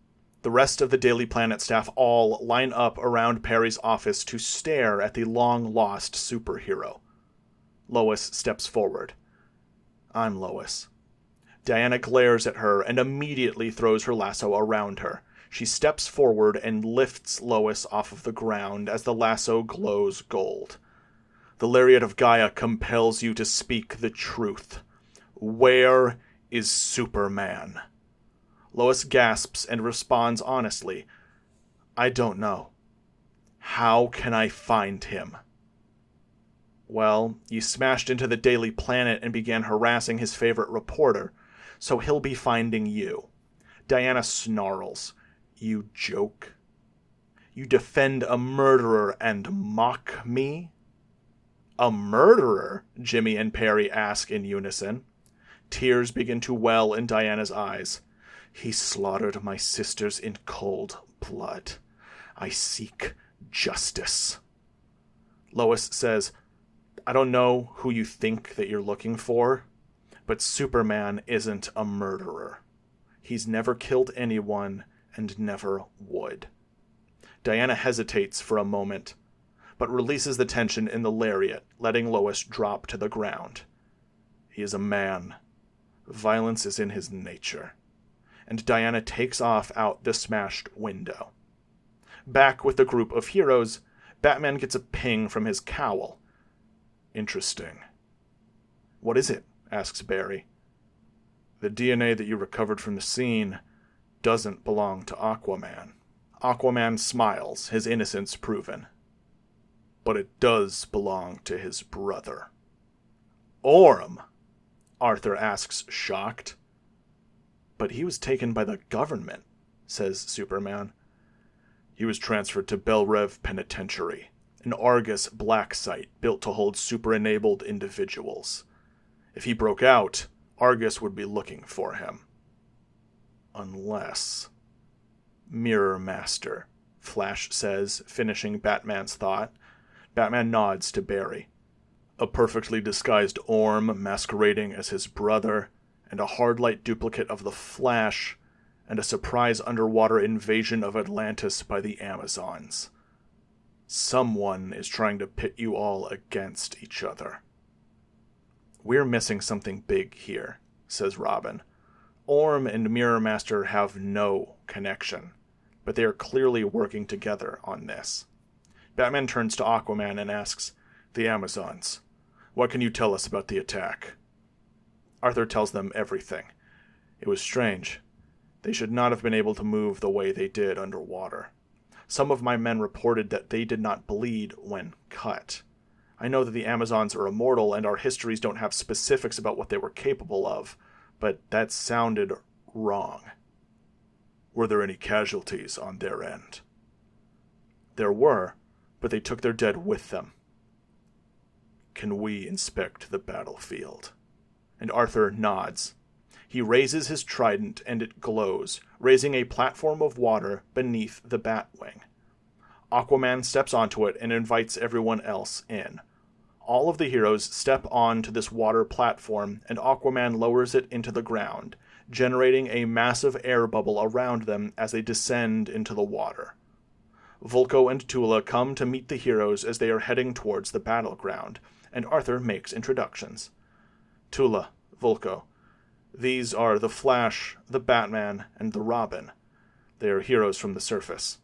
The rest of the Daily Planet staff all line up around Perry's office to stare at the long-lost superhero. Lois steps forward. I'm Lois. Diana glares at her and immediately throws her lasso around her. She steps forward and lifts Lois off of the ground as the lasso glows gold. The Lariat of Gaia compels you to speak the truth. Where is Superman? Lois gasps and responds honestly. I don't know. How can I find him? Well, you smashed into the Daily Planet and began harassing his favorite reporter, so he'll be finding you. Diana snarls. You joke? You defend a murderer and mock me? A murderer? Jimmy and Perry ask in unison. Tears begin to well in Diana's eyes. He slaughtered my sisters in cold blood. I seek justice. Lois says, I don't know who you think that you're looking for, but Superman isn't a murderer. He's never killed anyone and never would. Diana hesitates for a moment, but releases the tension in the lariat, letting Lois drop to the ground. He is a man. Violence is in his nature. And Diana takes off out the smashed window. Back with the group of heroes, Batman gets a ping from his cowl. Interesting. What is it? Asks Barry. The DNA that you recovered from the scene doesn't belong to Aquaman, Aquaman smiles, his innocence proven. But it does belong to his brother. Orm? Arthur asks, shocked. But he was taken by the government, says Superman. He was transferred to Belrev Penitentiary, an Argus black site built to hold super-enabled individuals. If he broke out, Argus would be looking for him. Unless... Mirror Master, Flash says, finishing Batman's thought. Batman nods to Barry. A perfectly disguised Orm masquerading as his brother, and a hard-light duplicate of the Flash, and a surprise underwater invasion of Atlantis by the Amazons. Someone is trying to pit you all against each other. We're missing something big here, says Robin. Orm and Mirror Master have no connection, but they are clearly working together on this. Batman turns to Aquaman and asks, The Amazons. What can you tell us about the attack? Arthur tells them everything. It was strange. They should not have been able to move the way they did underwater. Some of my men reported that they did not bleed when cut. I know that the Amazons are immortal and our histories don't have specifics about what they were capable of, but that sounded wrong. Were there any casualties on their end? There were, but they took their dead with them. Can we inspect the battlefield? And Arthur nods. He raises his trident and it glows, raising a platform of water beneath the Batwing. Aquaman steps onto it and invites everyone else in. All of the heroes step onto this water platform and Aquaman lowers it into the ground, generating a massive air bubble around them as they descend into the water. Vulko and Tula come to meet the heroes as they are heading towards the battleground, and Arthur makes introductions. Tula, Vulko. These are the Flash, the Batman, and the Robin. They are heroes from the surface.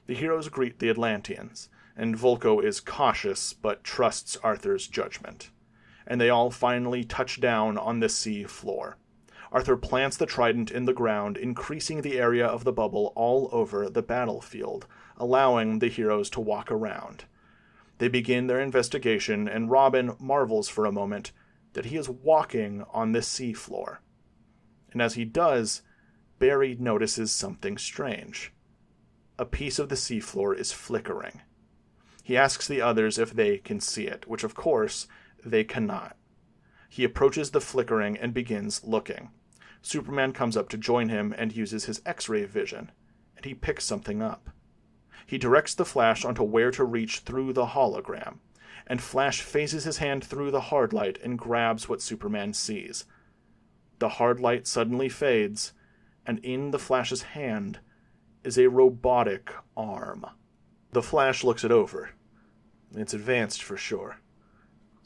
The heroes greet the Atlanteans, and Vulko is cautious but trusts Arthur's judgment. And they all finally touch down on the sea floor. Arthur plants the trident in the ground, increasing the area of the bubble all over the battlefield, allowing the heroes to walk around. They begin their investigation, and Robin marvels for a moment that he is walking on the seafloor. And as he does, Barry notices something strange. A piece of the seafloor is flickering. He asks the others if they can see it, which of course they cannot. He approaches the flickering and begins looking. Superman comes up to join him and uses his X-ray vision, and he picks something up. He directs the Flash onto where to reach through the hologram, and Flash phases his hand through the hard light and grabs what Superman sees. The hard light suddenly fades, and in the Flash's hand is a robotic arm. The Flash looks it over. It's advanced for sure.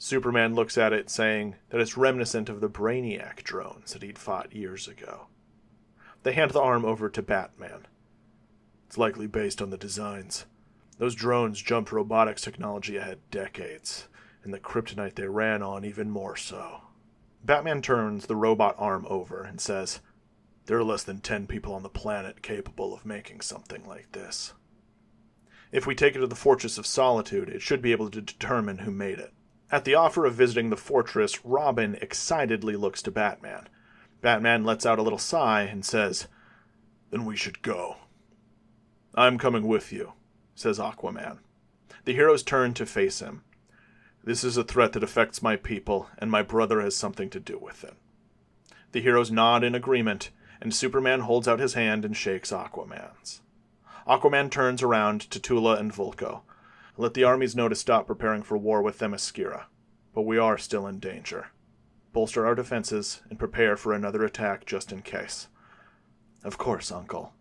Superman looks at it, saying that it's reminiscent of the Brainiac drones that he'd fought years ago. They hand the arm over to Batman. It's likely based on the designs. Those drones jumped robotics technology ahead decades, and the kryptonite they ran on even more so. Batman turns the robot arm over and says, There are less than 10 people on the planet capable of making something like this. If we take it to the Fortress of Solitude, it should be able to determine who made it. At the offer of visiting the fortress, Robin excitedly looks to Batman. Batman lets out a little sigh and says, Then we should go. I'm coming with you, says Aquaman. The heroes turn to face him. This is a threat that affects my people, and my brother has something to do with it. The heroes nod in agreement, and Superman holds out his hand and shakes Aquaman's. Aquaman turns around to Tula and Vulko. Let the armies know to stop preparing for war with Themyscira, but we are still in danger. Bolster our defenses and prepare for another attack just in case. Of course, Uncle.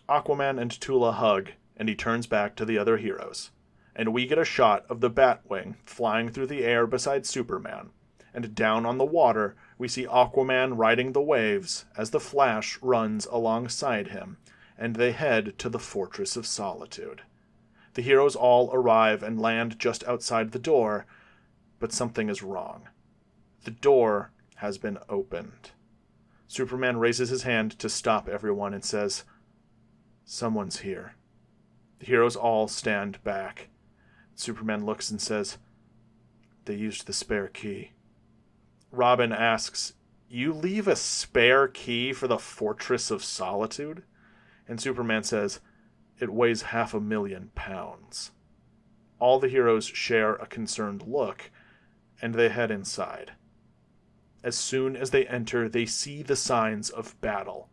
Aquaman and Tula hug, and he turns back to the other heroes. And we get a shot of the Batwing flying through the air beside Superman. And down on the water, we see Aquaman riding the waves as the Flash runs alongside him, and they head to the Fortress of Solitude. The heroes all arrive and land just outside the door, but something is wrong. The door has been opened. Superman raises his hand to stop everyone and says, Someone's here. The heroes all stand back. Superman looks and says, "They used the spare key." Robin asks, "You leave a spare key for the Fortress of Solitude?" And Superman says, "It weighs 500,000 pounds." All the heroes share a concerned look, and they head inside. As soon as they enter, they see the signs of battle.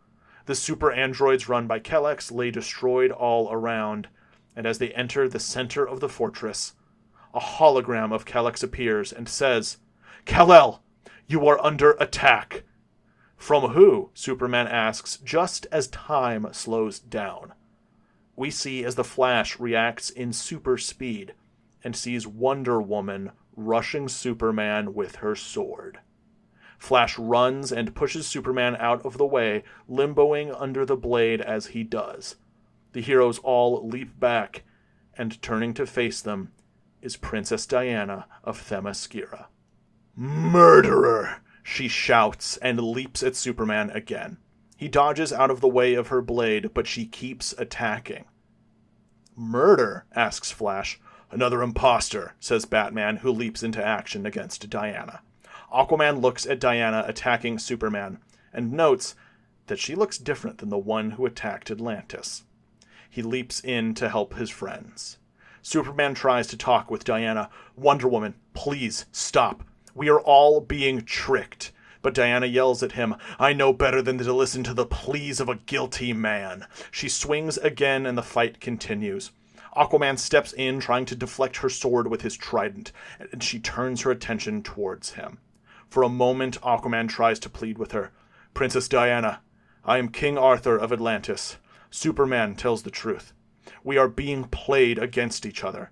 The super androids run by Kellex lay destroyed all around, and as they enter the center of the fortress, a hologram of Kellex appears and says, "Kal-El, you are under attack." "From who?" Superman asks, just as time slows down. We see as the Flash reacts in super speed and sees Wonder Woman rushing Superman with her sword. Flash runs and pushes Superman out of the way, limboing under the blade as he does. The heroes all leap back, and turning to face them is Princess Diana of Themyscira. "Murderer!" she shouts and leaps at Superman again. He dodges out of the way of her blade, but she keeps attacking. "Murder?" asks Flash. "Another imposter," says Batman, who leaps into action against Diana. Aquaman looks at Diana attacking Superman and notes that she looks different than the one who attacked Atlantis. He leaps in to help his friends. Superman tries to talk with Diana. "Wonder Woman, please stop. We are all being tricked." But Diana yells at him, "I know better than to listen to the pleas of a guilty man." She swings again and the fight continues. Aquaman steps in, trying to deflect her sword with his trident, and she turns her attention towards him. For a moment, Aquaman tries to plead with her. "Princess Diana, I am King Arthur of Atlantis. Superman tells the truth. We are being played against each other."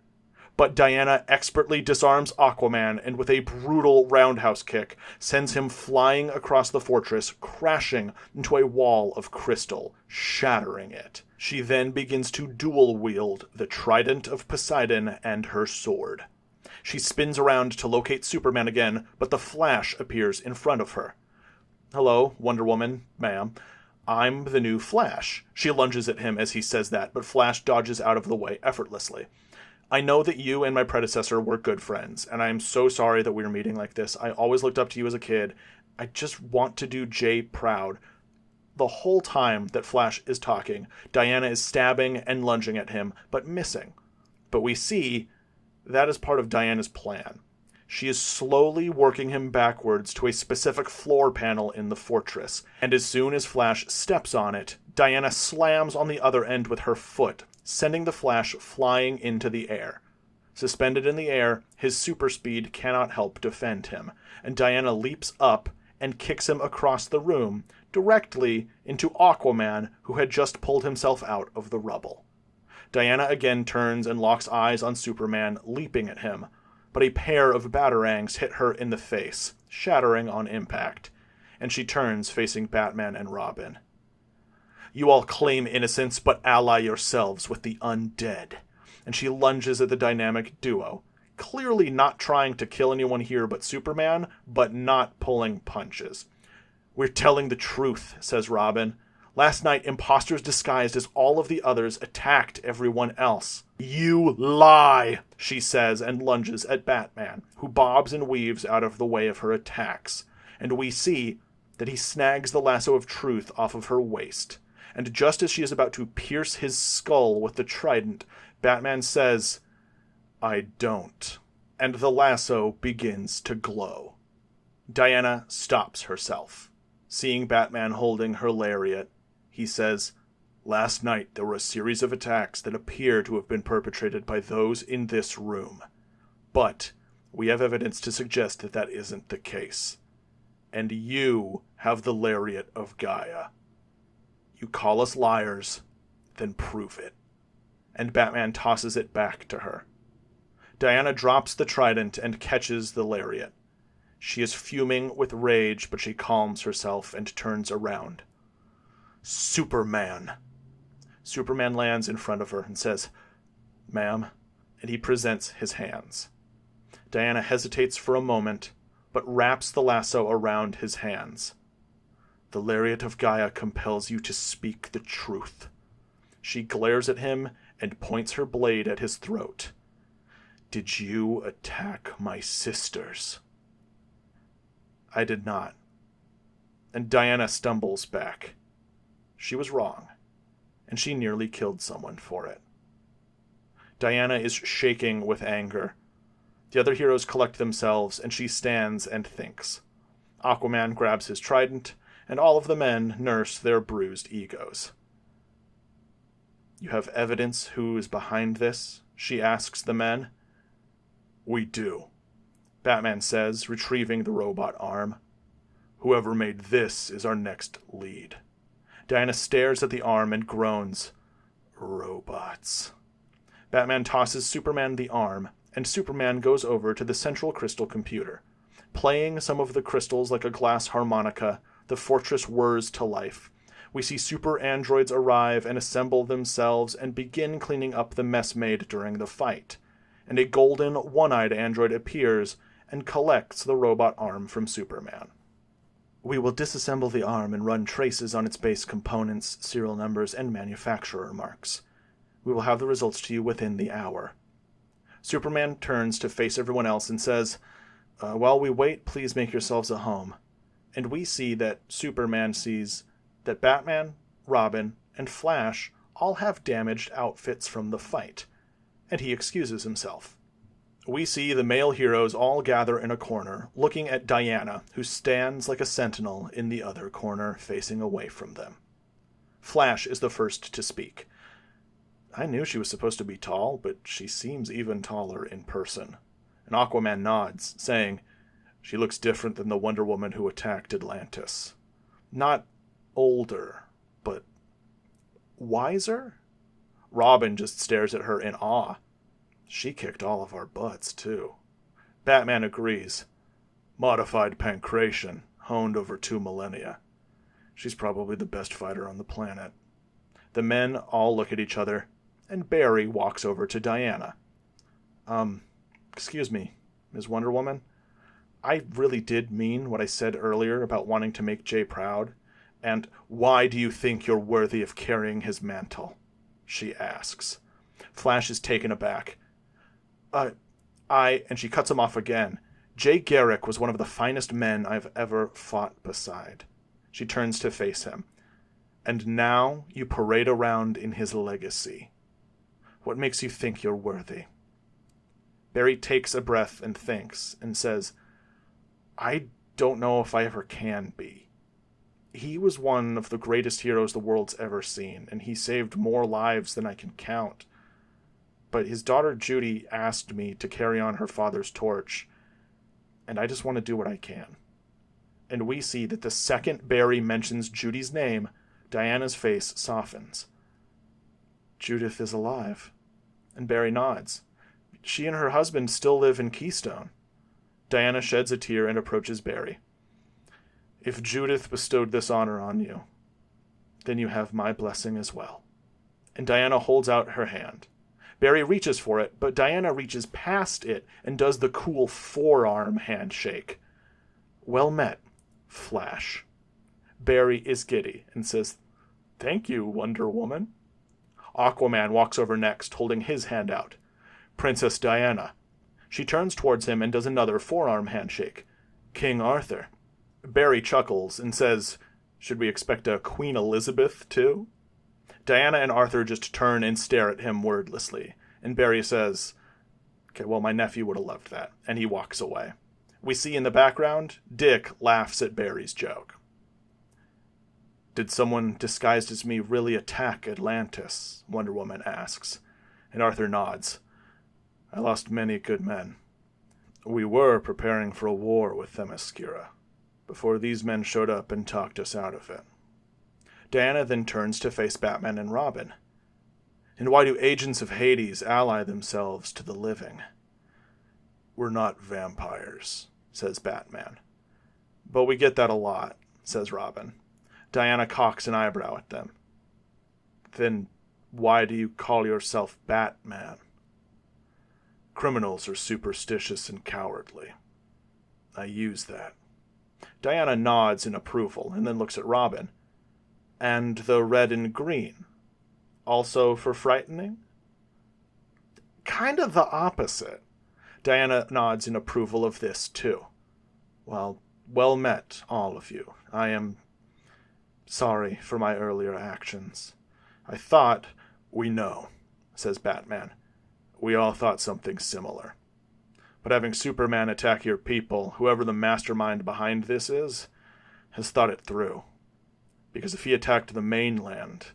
But Diana expertly disarms Aquaman and with a brutal roundhouse kick sends him flying across the fortress, crashing into a wall of crystal, shattering it. She then begins to dual-wield the Trident of Poseidon and her sword. She spins around to locate Superman again, but the Flash appears in front of her. "Hello, Wonder Woman, ma'am. I'm the new Flash." She lunges at him as he says that, but Flash dodges out of the way effortlessly. "I know that you and my predecessor were good friends, and I am so sorry that we are meeting like this. I always looked up to you as a kid. I just want to do Jay proud." The whole time that Flash is talking, Diana is stabbing and lunging at him, but missing. But we see that is part of Diana's plan. She is slowly working him backwards to a specific floor panel in the fortress, and as soon as Flash steps on it, Diana slams on the other end with her foot, sending the Flash flying into the air. Suspended in the air, his super speed cannot help defend him, and Diana leaps up and kicks him across the room, directly into Aquaman, who had just pulled himself out of the rubble. Diana again turns and locks eyes on Superman, leaping at him, but a pair of batarangs hit her in the face, shattering on impact, and she turns facing Batman and Robin. "You all claim innocence, but ally yourselves with the undead." And she lunges at the dynamic duo, clearly not trying to kill anyone here but Superman, but not pulling punches. "We're telling the truth," says Robin. "Last night, imposters disguised as all of the others attacked everyone else." "You lie," she says and lunges at Batman, who bobs and weaves out of the way of her attacks. And we see that he snags the lasso of truth off of her waist. And just as she is about to pierce his skull with the trident, Batman says, "I don't." And the lasso begins to glow. Diana stops herself. Seeing Batman holding her lariat, he says, "Last night there were a series of attacks that appear to have been perpetrated by those in this room. But we have evidence to suggest that that isn't the case. And you have the lariat of Gaia. You call us liars, then prove it." And Batman tosses it back to her. Diana drops the trident and catches the lariat. She is fuming with rage, but she calms herself and turns around. "Superman." Superman lands in front of her and says, "Ma'am," and he presents his hands. Diana hesitates for a moment, but wraps the lasso around his hands. "The lariat of Gaia compels you to speak the truth." She glares at him and points her blade at his throat. "Did you attack my sisters?" "I did not." And Diana stumbles back. She was wrong, and she nearly killed someone for it. Diana is shaking with anger. The other heroes collect themselves, and she stands and thinks. Aquaman grabs his trident, and all of the men nurse their bruised egos. "You have evidence who is behind this?" she asks the men. "We do," Batman says, retrieving the robot arm. "Whoever made this is our next lead." Diana stares at the arm and groans. "Robots." Batman tosses Superman the arm, and Superman goes over to the central crystal computer. Playing some of the crystals like a glass harmonica, the fortress whirs to life. We see super androids arrive and assemble themselves and begin cleaning up the mess made during the fight. And a golden, one-eyed android appears and collects the robot arm from Superman. "We will disassemble the arm and run traces on its base components, serial numbers, and manufacturer marks. We will have the results to you within the hour." Superman turns to face everyone else and says, "While we wait, please make yourselves at home." And we see that Superman sees that Batman, Robin, and Flash all have damaged outfits from the fight, and he excuses himself. We see the male heroes all gather in a corner, looking at Diana, who stands like a sentinel in the other corner, facing away from them. Flash is the first to speak. "I knew she was supposed to be tall, but she seems even taller in person." And Aquaman nods, saying, "She looks different than the Wonder Woman who attacked Atlantis. Not older, but wiser?" Robin just stares at her in awe. "She kicked all of our butts, too." Batman agrees. "Modified pancreation, honed over 2 millennia. She's probably the best fighter on the planet." The men all look at each other, and Barry walks over to Diana. Excuse me, Ms. Wonder Woman. I really did mean what I said earlier about wanting to make Jay proud. And why do you think you're worthy of carrying his mantle?" she asks. Flash is taken aback. And she cuts him off again. "Jay Garrick was one of the finest men I've ever fought beside." She turns to face him. "And now you parade around in his legacy. What makes you think you're worthy?" Barry takes a breath and thinks, and says, "I don't know if I ever can be. He was one of the greatest heroes the world's ever seen, and he saved more lives than I can count. But his daughter Judy asked me to carry on her father's torch, and I just want to do what I can." And we see that the second Barry mentions Judy's name, Diana's face softens. "Judith is alive." And Barry nods. "She and her husband still live in Keystone." Diana sheds a tear and approaches Barry. "If Judith bestowed this honor on you, then you have my blessing as well." And Diana holds out her hand. Barry reaches for it, but Diana reaches past it and does the cool forearm handshake. "Well met, Flash." Barry is giddy and says, "Thank you, Wonder Woman." Aquaman walks over next, holding his hand out. "Princess Diana." She turns towards him and does another forearm handshake. "King Arthur." Barry chuckles and says, "Should we expect a Queen Elizabeth, too?" Diana and Arthur just turn and stare at him wordlessly, and Barry says, "Okay, well, my nephew would have loved that," and he walks away. We see in the background, Dick laughs at Barry's joke. "Did someone disguised as me really attack Atlantis?" Wonder Woman asks, and Arthur nods. "I lost many good men. We were preparing for a war with Themyscira, before these men showed up and talked us out of it." Diana then turns to face Batman and Robin. "And why do agents of Hades ally themselves to the living?" "We're not vampires," says Batman. "But we get that a lot," says Robin. Diana cocks an eyebrow at them. "Then why do you call yourself Batman?" "Criminals are superstitious and cowardly. I use that." Diana nods in approval and then looks at Robin. "And the red and green? Also for frightening?" Kind of the opposite. Diana nods in approval of this, too. Well met, all of you. I am sorry for my earlier actions. I thought, we know, says Batman. We all thought something similar. But having Superman attack your people, whoever the mastermind behind this is, has thought it through. Because if he attacked the mainland,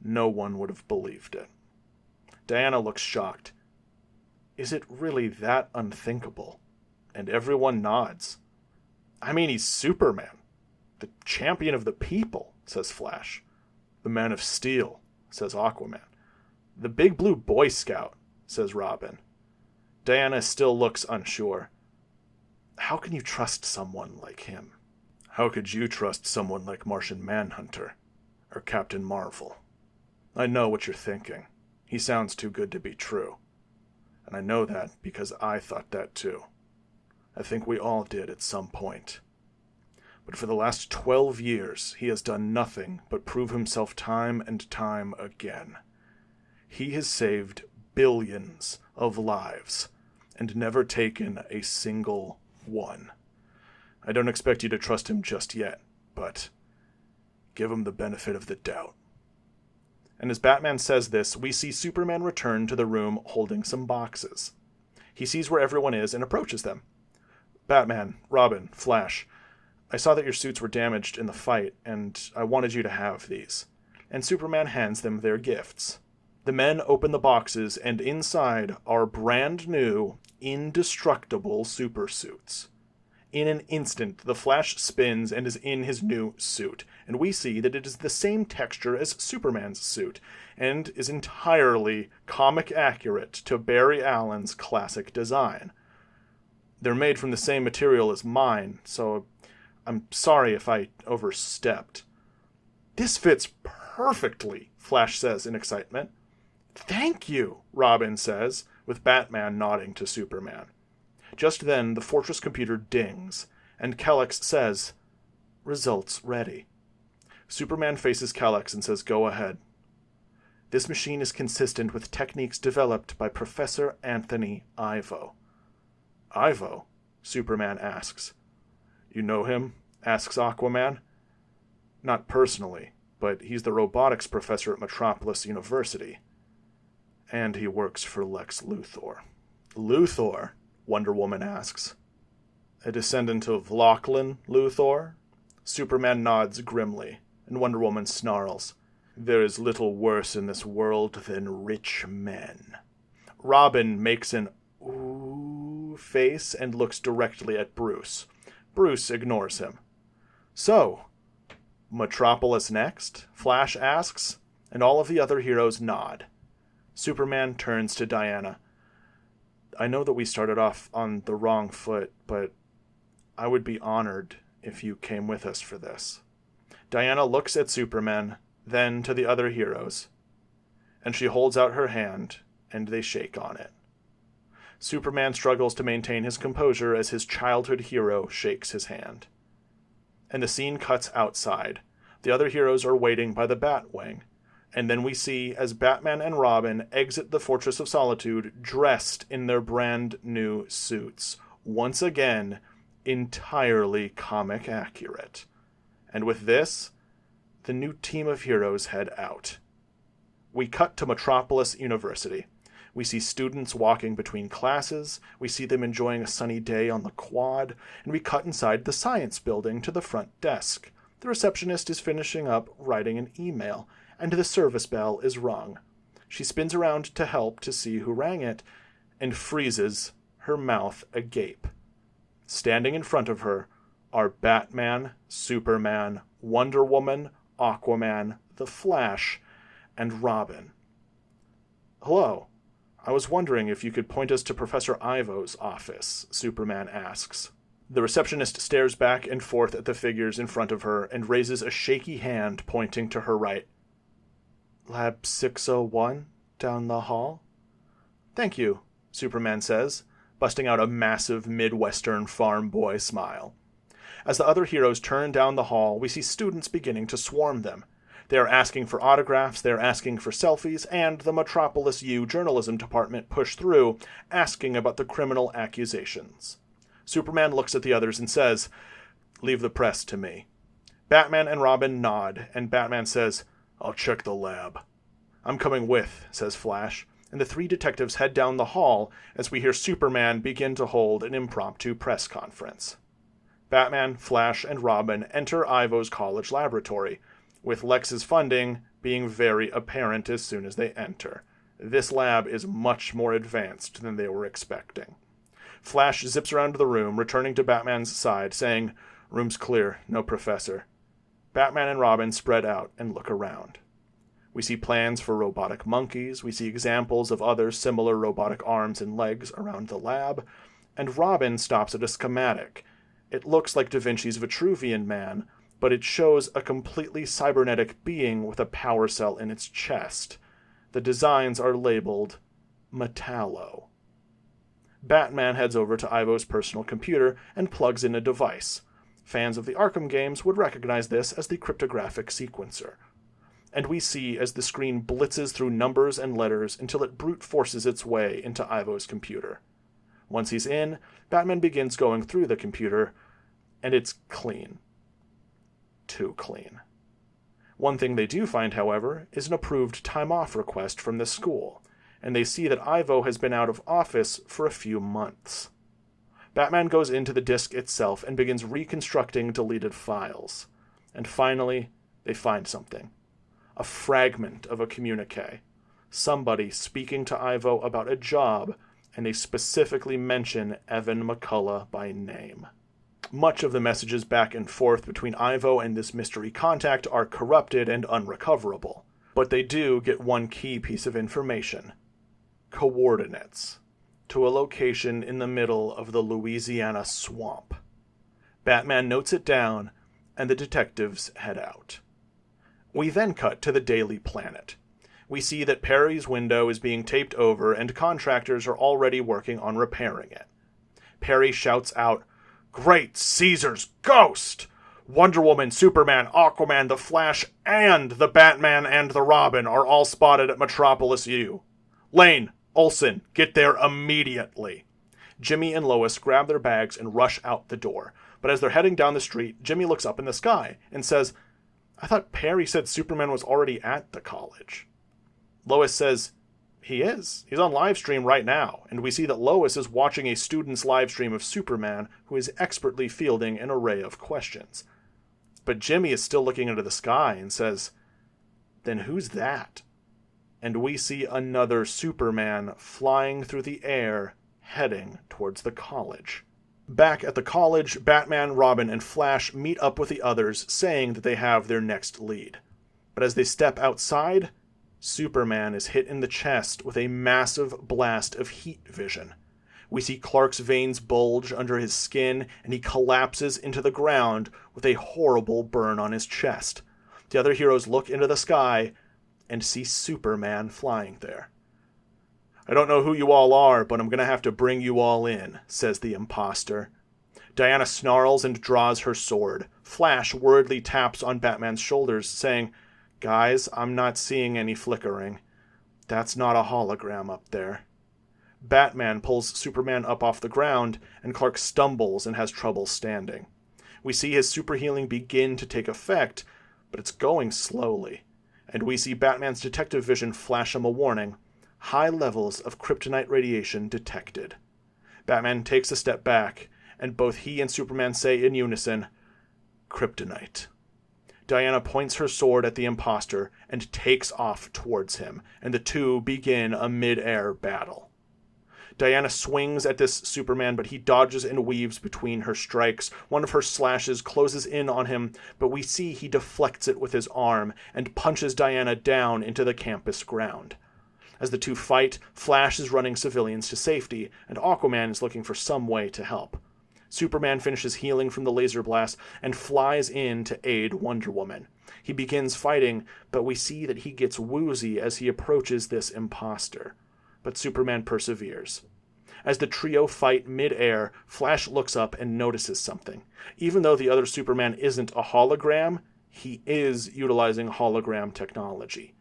no one would have believed it. Diana looks shocked. Is it really that unthinkable? And everyone nods. I mean, he's Superman. The champion of the people, says Flash. The Man of Steel, says Aquaman. The Big Blue Boy Scout, says Robin. Diana still looks unsure. How can you trust someone like him? How could you trust someone like Martian Manhunter or Captain Marvel? I know what you're thinking. He sounds too good to be true. And I know that because I thought that too. I think we all did at some point. But for the last 12 years, he has done nothing but prove himself time and time again. He has saved billions of lives and never taken a single one. I don't expect you to trust him just yet, but give him the benefit of the doubt. And as Batman says this, we see Superman return to the room holding some boxes. He sees where everyone is and approaches them. Batman, Robin, Flash, I saw that your suits were damaged in the fight, and I wanted you to have these. And Superman hands them their gifts. The men open the boxes, and inside are brand new, indestructible supersuits. In an instant, the Flash spins and is in his new suit, and we see that it is the same texture as Superman's suit, and is entirely comic accurate to Barry Allen's classic design. They're made from the same material as mine, so I'm sorry if I overstepped. This fits perfectly, Flash says in excitement. Thank you, Robin says, with Batman nodding to Superman. Just then, the Fortress computer dings, and Kellex says, "Results ready." Superman faces Kellex and says, "Go ahead." This machine is consistent with techniques developed by Professor Anthony Ivo. Ivo? Superman asks. You know him? Asks Aquaman. Not personally, but he's the robotics professor at Metropolis University. And he works for Lex Luthor. Luthor? Wonder Woman asks. A descendant of Lachlan Luthor? Superman nods grimly, and Wonder Woman snarls. There is little worse in this world than rich men. Robin makes an ooh face and looks directly at Bruce. Bruce ignores him. So, Metropolis next? Flash asks, and all of the other heroes nod. Superman turns to Diana. I know that we started off on the wrong foot, but I would be honored if you came with us for this. Diana looks at Superman, then to the other heroes, and she holds out her hand, and they shake on it. Superman struggles to maintain his composure as his childhood hero shakes his hand. And the scene cuts outside. The other heroes are waiting by the Batwing, and then we see as Batman and Robin exit the Fortress of Solitude dressed in their brand new suits. Once again, entirely comic accurate. And with this, the new team of heroes head out. We cut to Metropolis University. We see students walking between classes, we see them enjoying a sunny day on the quad, and we cut inside the science building to the front desk. The receptionist is finishing up writing an email, and the service bell is rung. She spins around to help to see who rang it, and freezes, her mouth agape. Standing in front of her are Batman, Superman, Wonder Woman, Aquaman, the Flash, and Robin. Hello. I was wondering if you could point us to Professor Ivo's office, Superman asks. The receptionist stares back and forth at the figures in front of her and raises a shaky hand pointing to her right. Lab 601, down the hall? Thank you, Superman says, busting out a massive Midwestern farm boy smile. As the other heroes turn down the hall, we see students beginning to swarm them. They are asking for autographs, they are asking for selfies, and the Metropolis U journalism department push through, asking about the criminal accusations. Superman looks at the others and says, "Leave the press to me." Batman and Robin nod, and Batman says, "I'll check the lab." "I'm coming with," says Flash, and the three detectives head down the hall as we hear Superman begin to hold an impromptu press conference. Batman, Flash, and Robin enter Ivo's college laboratory, with Lex's funding being very apparent as soon as they enter. This lab is much more advanced than they were expecting. Flash zips around the room, returning to Batman's side, saying, "Room's clear, no professor." Batman and Robin spread out and look around. We see plans for robotic monkeys, we see examples of other similar robotic arms and legs around the lab, and Robin stops at a schematic. It looks like Da Vinci's Vitruvian Man, but it shows a completely cybernetic being with a power cell in its chest. The designs are labeled Metallo. Batman heads over to Ivo's personal computer and plugs in a device. Fans of the Arkham games would recognize this as the cryptographic sequencer. And we see as the screen blitzes through numbers and letters until it brute forces its way into Ivo's computer. Once he's in, Batman begins going through the computer, and it's clean. Too clean. One thing they do find, however, is an approved time-off request from the school, and they see that Ivo has been out of office for a few months. Batman goes into the disk itself and begins reconstructing deleted files. And finally, they find something. A fragment of a communique. Somebody speaking to Ivo about a job, and they specifically mention Evan McCullough by name. Much of the messages back and forth between Ivo and this mystery contact are corrupted and unrecoverable. But they do get one key piece of information. Coordinates. To a location in the middle of the Louisiana swamp. Batman notes it down, and the detectives head out. We then cut to the Daily Planet. We see that Perry's window is being taped over and contractors are already working on repairing it. Perry shouts out, "Great Caesar's ghost! Wonder Woman, Superman, Aquaman, the Flash, and the Batman and the Robin are all spotted at Metropolis U. Lane, Olsen, get there immediately." Jimmy and Lois grab their bags and rush out the door. But as they're heading down the street, Jimmy looks up in the sky and says, "I thought Perry said Superman was already at the college." Lois says, "He is. He's on live stream right now." And we see that Lois is watching a student's live stream of Superman, who is expertly fielding an array of questions. But Jimmy is still looking into the sky and says, "Then who's that?" And we see another Superman flying through the air, heading towards the college. Back at the college, Batman, Robin, and Flash meet up with the others, saying that they have their next lead. But as they step outside, Superman is hit in the chest with a massive blast of heat vision. We see Clark's veins bulge under his skin, and he collapses into the ground with a horrible burn on his chest. The other heroes look into the sky and see Superman flying there. "I don't know who you all are, but I'm going to have to bring you all in," says the imposter. Diana snarls and draws her sword. Flash worriedly taps on Batman's shoulders, saying, "Guys, I'm not seeing any flickering. That's not a hologram up there." Batman pulls Superman up off the ground, and Clark stumbles and has trouble standing. We see his super healing begin to take effect, but it's going slowly. And we see Batman's detective vision flash him a warning. High levels of kryptonite radiation detected. Batman takes a step back, and both he and Superman say in unison, "Kryptonite." Diana points her sword at the imposter and takes off towards him, and the two begin a mid-air battle. Diana swings at this Superman, but he dodges and weaves between her strikes. One of her slashes closes in on him, but we see he deflects it with his arm and punches Diana down into the campus ground. As the two fight, Flash is running civilians to safety, and Aquaman is looking for some way to help. Superman finishes healing from the laser blast and flies in to aid Wonder Woman. He begins fighting, but we see that he gets woozy as he approaches this imposter. But Superman perseveres. As the trio fight mid-air, Flash looks up and notices something. Even though the other Superman isn't a hologram, he is utilizing hologram technology.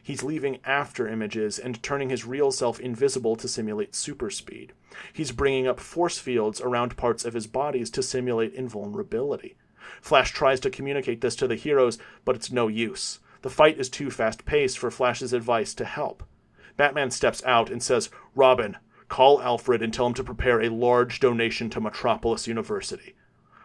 He's leaving after images and turning his real self invisible to simulate super speed. He's bringing up force fields around parts of his bodies to simulate invulnerability. Flash tries to communicate this to the heroes, but it's no use. The fight is too fast-paced for Flash's advice to help. Batman steps out and says, "Robin, call Alfred and tell him to prepare a large donation to Metropolis University."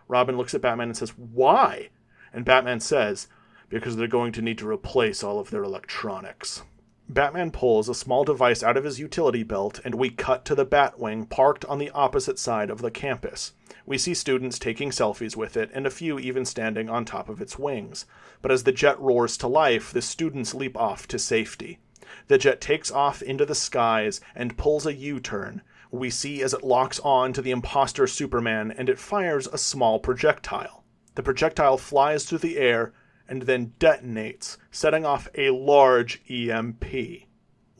Robin looks at Batman and says, "Why?" And Batman says, "Because they're going to need to replace all of their electronics." Batman pulls a small device out of his utility belt, and we cut to the Batwing parked on the opposite side of the campus. We see students taking selfies with it, and a few even standing on top of its wings. But as the jet roars to life, the students leap off to safety. The jet takes off into the skies and pulls a U-turn. We see as it locks on to the imposter Superman, and it fires a small projectile. The projectile flies through the air and then detonates, setting off a large EMP.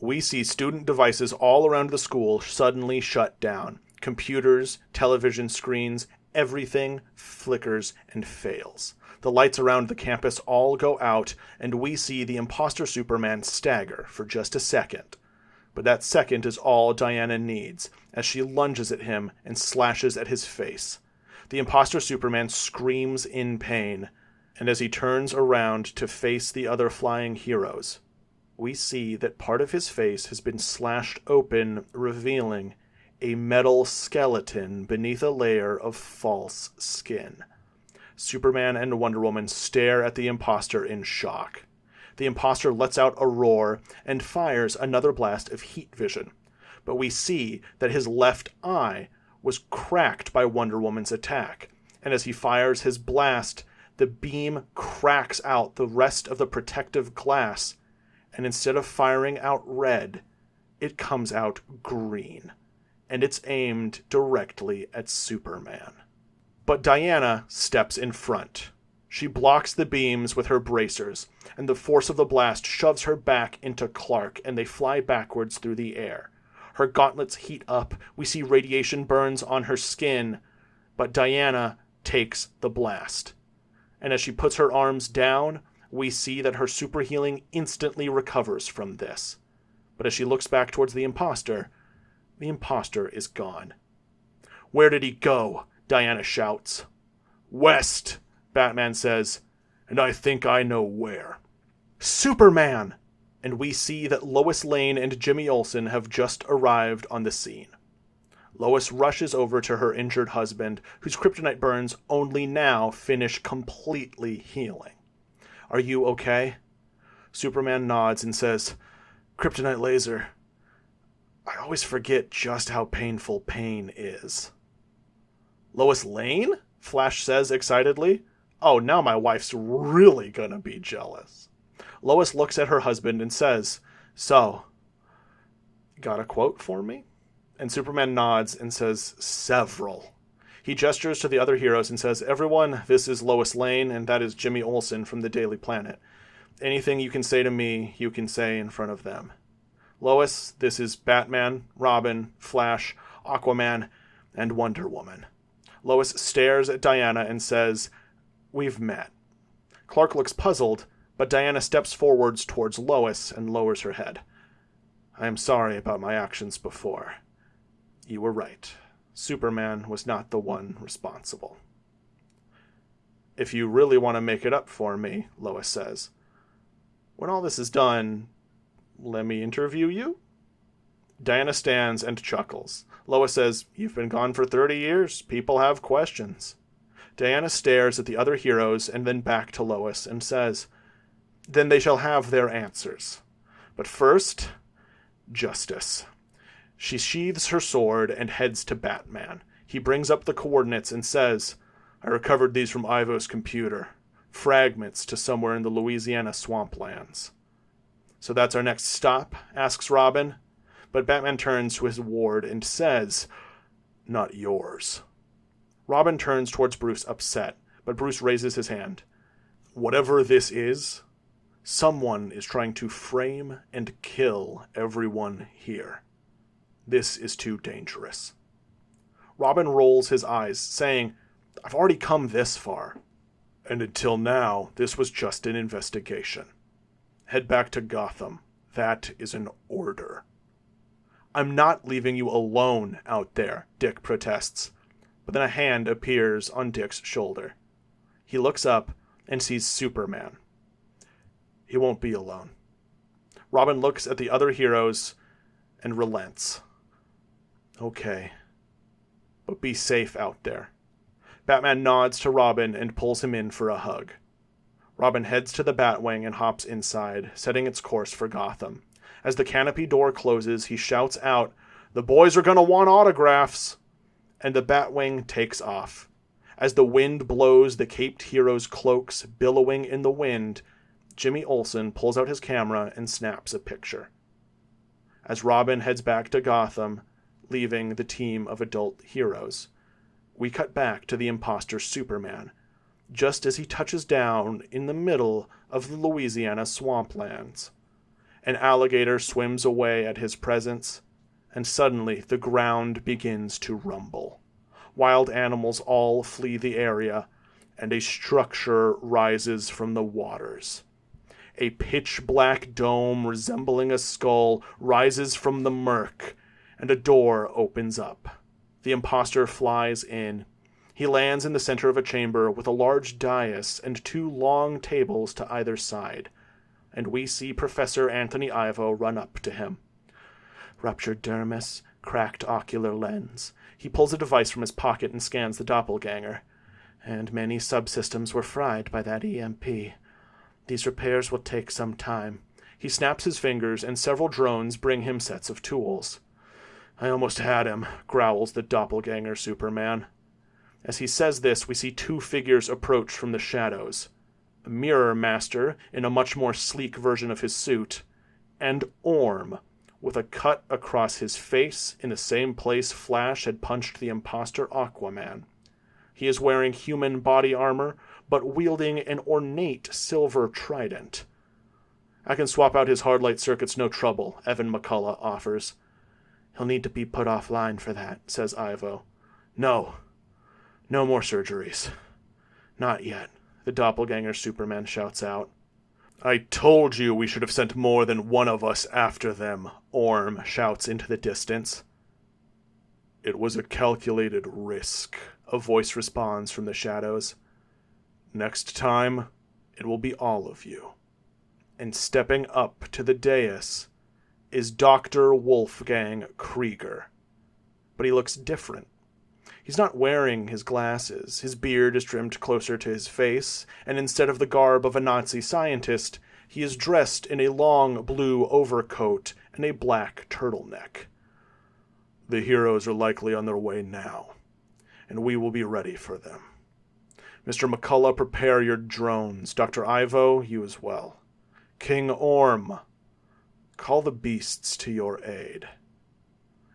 We see student devices all around the school suddenly shut down. Computers, television screens, everything flickers and fails. The lights around the campus all go out, and we see the imposter Superman stagger for just a second. But that second is all Diana needs, as she lunges at him and slashes at his face. The imposter Superman screams in pain, and as he turns around to face the other flying heroes, we see that part of his face has been slashed open, revealing a metal skeleton beneath a layer of false skin. Superman and Wonder Woman stare at the imposter in shock. The imposter lets out a roar and fires another blast of heat vision, but we see that his left eye was cracked by Wonder Woman's attack, and as he fires his blast, the beam cracks out the rest of the protective glass, and instead of firing out red, it comes out green, and it's aimed directly at Superman. But Diana steps in front. She blocks the beams with her bracers, and the force of the blast shoves her back into Clark, and they fly backwards through the air. Her gauntlets heat up, we see radiation burns on her skin, but Diana takes the blast. And as she puts her arms down, we see that her super healing instantly recovers from this. But as she looks back towards the imposter is gone. "Where did he go?" Diana shouts. "West," Batman says, "and I think I know where." "Superman!" And we see that Lois Lane and Jimmy Olsen have just arrived on the scene. Lois rushes over to her injured husband, whose kryptonite burns only now finish completely healing. "Are you okay?" Superman nods and says, "Kryptonite laser. I always forget just how painful pain is." "Lois Lane?" Flash says excitedly. "Oh, now my wife's really gonna be jealous." Lois looks at her husband and says, "So, got a quote for me?" And Superman nods and says, "Several." He gestures to the other heroes and says, "Everyone, this is Lois Lane, and that is Jimmy Olsen from the Daily Planet. Anything you can say to me, you can say in front of them. Lois, this is Batman, Robin, Flash, Aquaman, and Wonder Woman." Lois stares at Diana and says, "We've met." Clark looks puzzled, but Diana steps forwards towards Lois and lowers her head. "I am sorry about my actions before. You were right. Superman was not the one responsible." "If you really want to make it up for me," Lois says, "when all this is done, let me interview you?" Diana stands and chuckles. Lois says, "You've been gone for 30 years. People have questions." Diana stares at the other heroes and then back to Lois and says, "Then they shall have their answers. But first, justice." She sheathes her sword and heads to Batman. He brings up the coordinates and says, "I recovered these from Ivo's computer. Fragments to somewhere in the Louisiana swamplands." "So that's our next stop?" asks Robin. But Batman turns to his ward and says, "Not yours." Robin turns towards Bruce upset, but Bruce raises his hand. "Whatever this is, someone is trying to frame and kill everyone here. This is too dangerous." Robin rolls his eyes, saying, "I've already come this far. And until now, this was just an investigation. Head back to Gotham. That is an order. I'm not leaving you alone out there, Dick protests. But then a hand appears on Dick's shoulder. He looks up and sees Superman. He won't be alone. Robin looks at the other heroes and relents. Okay. But be safe out there. Batman nods to Robin and pulls him in for a hug. Robin heads to the Batwing and hops inside, setting its course for Gotham. As the canopy door closes, he shouts out, "The boys are gonna want autographs!" And the Batwing takes off. As the wind blows the caped heroes' cloaks billowing in the wind, Jimmy Olsen pulls out his camera and snaps a picture. As Robin heads back to Gotham, leaving the team of adult heroes, we cut back to the imposter Superman, just as he touches down in the middle of the Louisiana swamplands. An alligator swims away at his presence, and suddenly the ground begins to rumble. Wild animals all flee the area, and a structure rises from the waters. A pitch-black dome resembling a skull rises from the murk, and a door opens up. The imposter flies in. He lands in the center of a chamber with a large dais and 2 long tables to either side, and we see Professor Anthony Ivo run up to him. Ruptured dermis, cracked ocular lens. He pulls a device from his pocket and scans the doppelganger. And many subsystems were fried by that EMP. These repairs will take some time. He snaps his fingers, and several drones bring him sets of tools. I almost had him, growls the doppelganger Superman. As he says this, we see 2 figures approach from the shadows. A Mirror Master, in a much more sleek version of his suit, and Orm, with a cut across his face in the same place Flash had punched the imposter Aquaman. He is wearing human body armor, but wielding an ornate silver trident. I can swap out his hard light circuits no trouble, Evan McCullough offers. He'll need to be put offline for that, says Ivo. No more surgeries. Not yet, the doppelganger Superman shouts out. I told you we should have sent more than one of us after them, Orm shouts into the distance. It was a calculated risk, a voice responds from the shadows. Next time, it will be all of you. And stepping up to the dais is Dr. Wolfgang Krieger. But he looks different. He's not wearing his glasses, his beard is trimmed closer to his face, and instead of the garb of a Nazi scientist, he is dressed in a long blue overcoat and a black turtleneck. The heroes are likely on their way now, and we will be ready for them. Mr. McCullough, prepare your drones. Dr. Ivo, you as well. King Orm, call the beasts to your aid.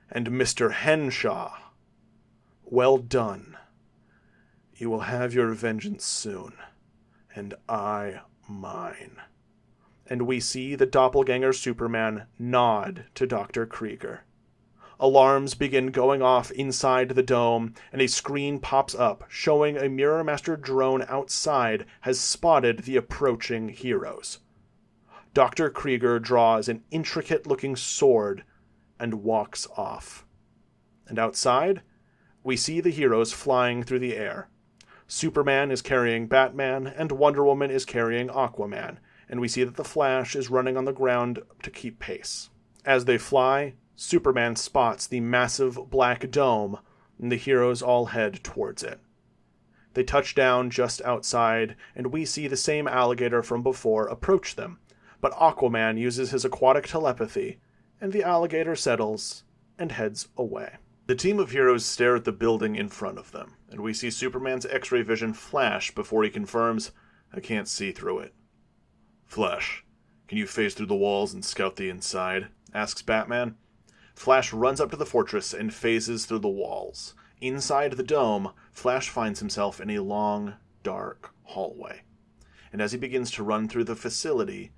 And Mr. Henshaw, well done. You will have your vengeance soon, and I mine. And we see the doppelganger Superman nod to Dr. Krieger. Alarms begin going off inside the dome, and a screen pops up showing a Mirror Master drone outside has spotted the approaching heroes. Dr. Krieger draws an intricate-looking sword and walks off. And outside, we see the heroes flying through the air. Superman is carrying Batman, and Wonder Woman is carrying Aquaman, and we see that the Flash is running on the ground to keep pace. As they fly, Superman spots the massive black dome, and the heroes all head towards it. They touch down just outside, and we see the same alligator from before approach them, but Aquaman uses his aquatic telepathy, and the alligator settles and heads away. The team of heroes stare at the building in front of them, and we see Superman's X-ray vision flash before he confirms, I can't see through it. Flash, can you phase through the walls and scout the inside? Asks Batman. Flash runs up to the fortress and phases through the walls. Inside the dome, Flash finds himself in a long, dark hallway. And as he begins to run through the facility,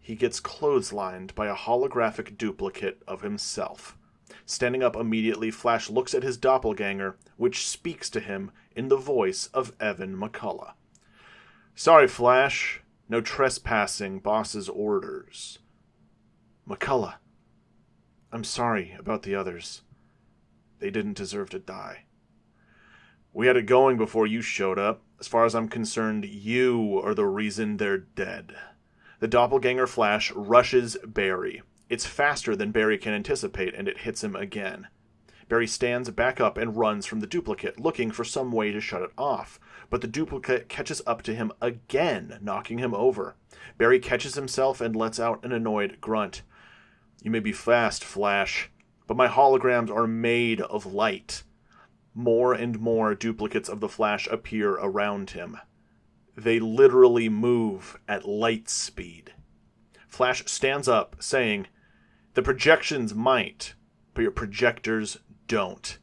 he gets clotheslined by a holographic duplicate of himself. Standing up immediately, Flash looks at his doppelganger, which speaks to him in the voice of Evan McCullough. Sorry, Flash. No trespassing, boss's orders. McCullough. I'm sorry about the others. They didn't deserve to die. We had it going before you showed up. As far as I'm concerned, you are the reason they're dead. The doppelganger Flash rushes Barry. It's faster than Barry can anticipate, and it hits him again. Barry stands back up and runs from the duplicate, looking for some way to shut it off. But the duplicate catches up to him again, knocking him over. Barry catches himself and lets out an annoyed grunt. You may be fast, Flash, but my holograms are made of light. More and more duplicates of the Flash appear around him. They literally move at light speed. Flash stands up, saying, The projections might, but your projectors don't.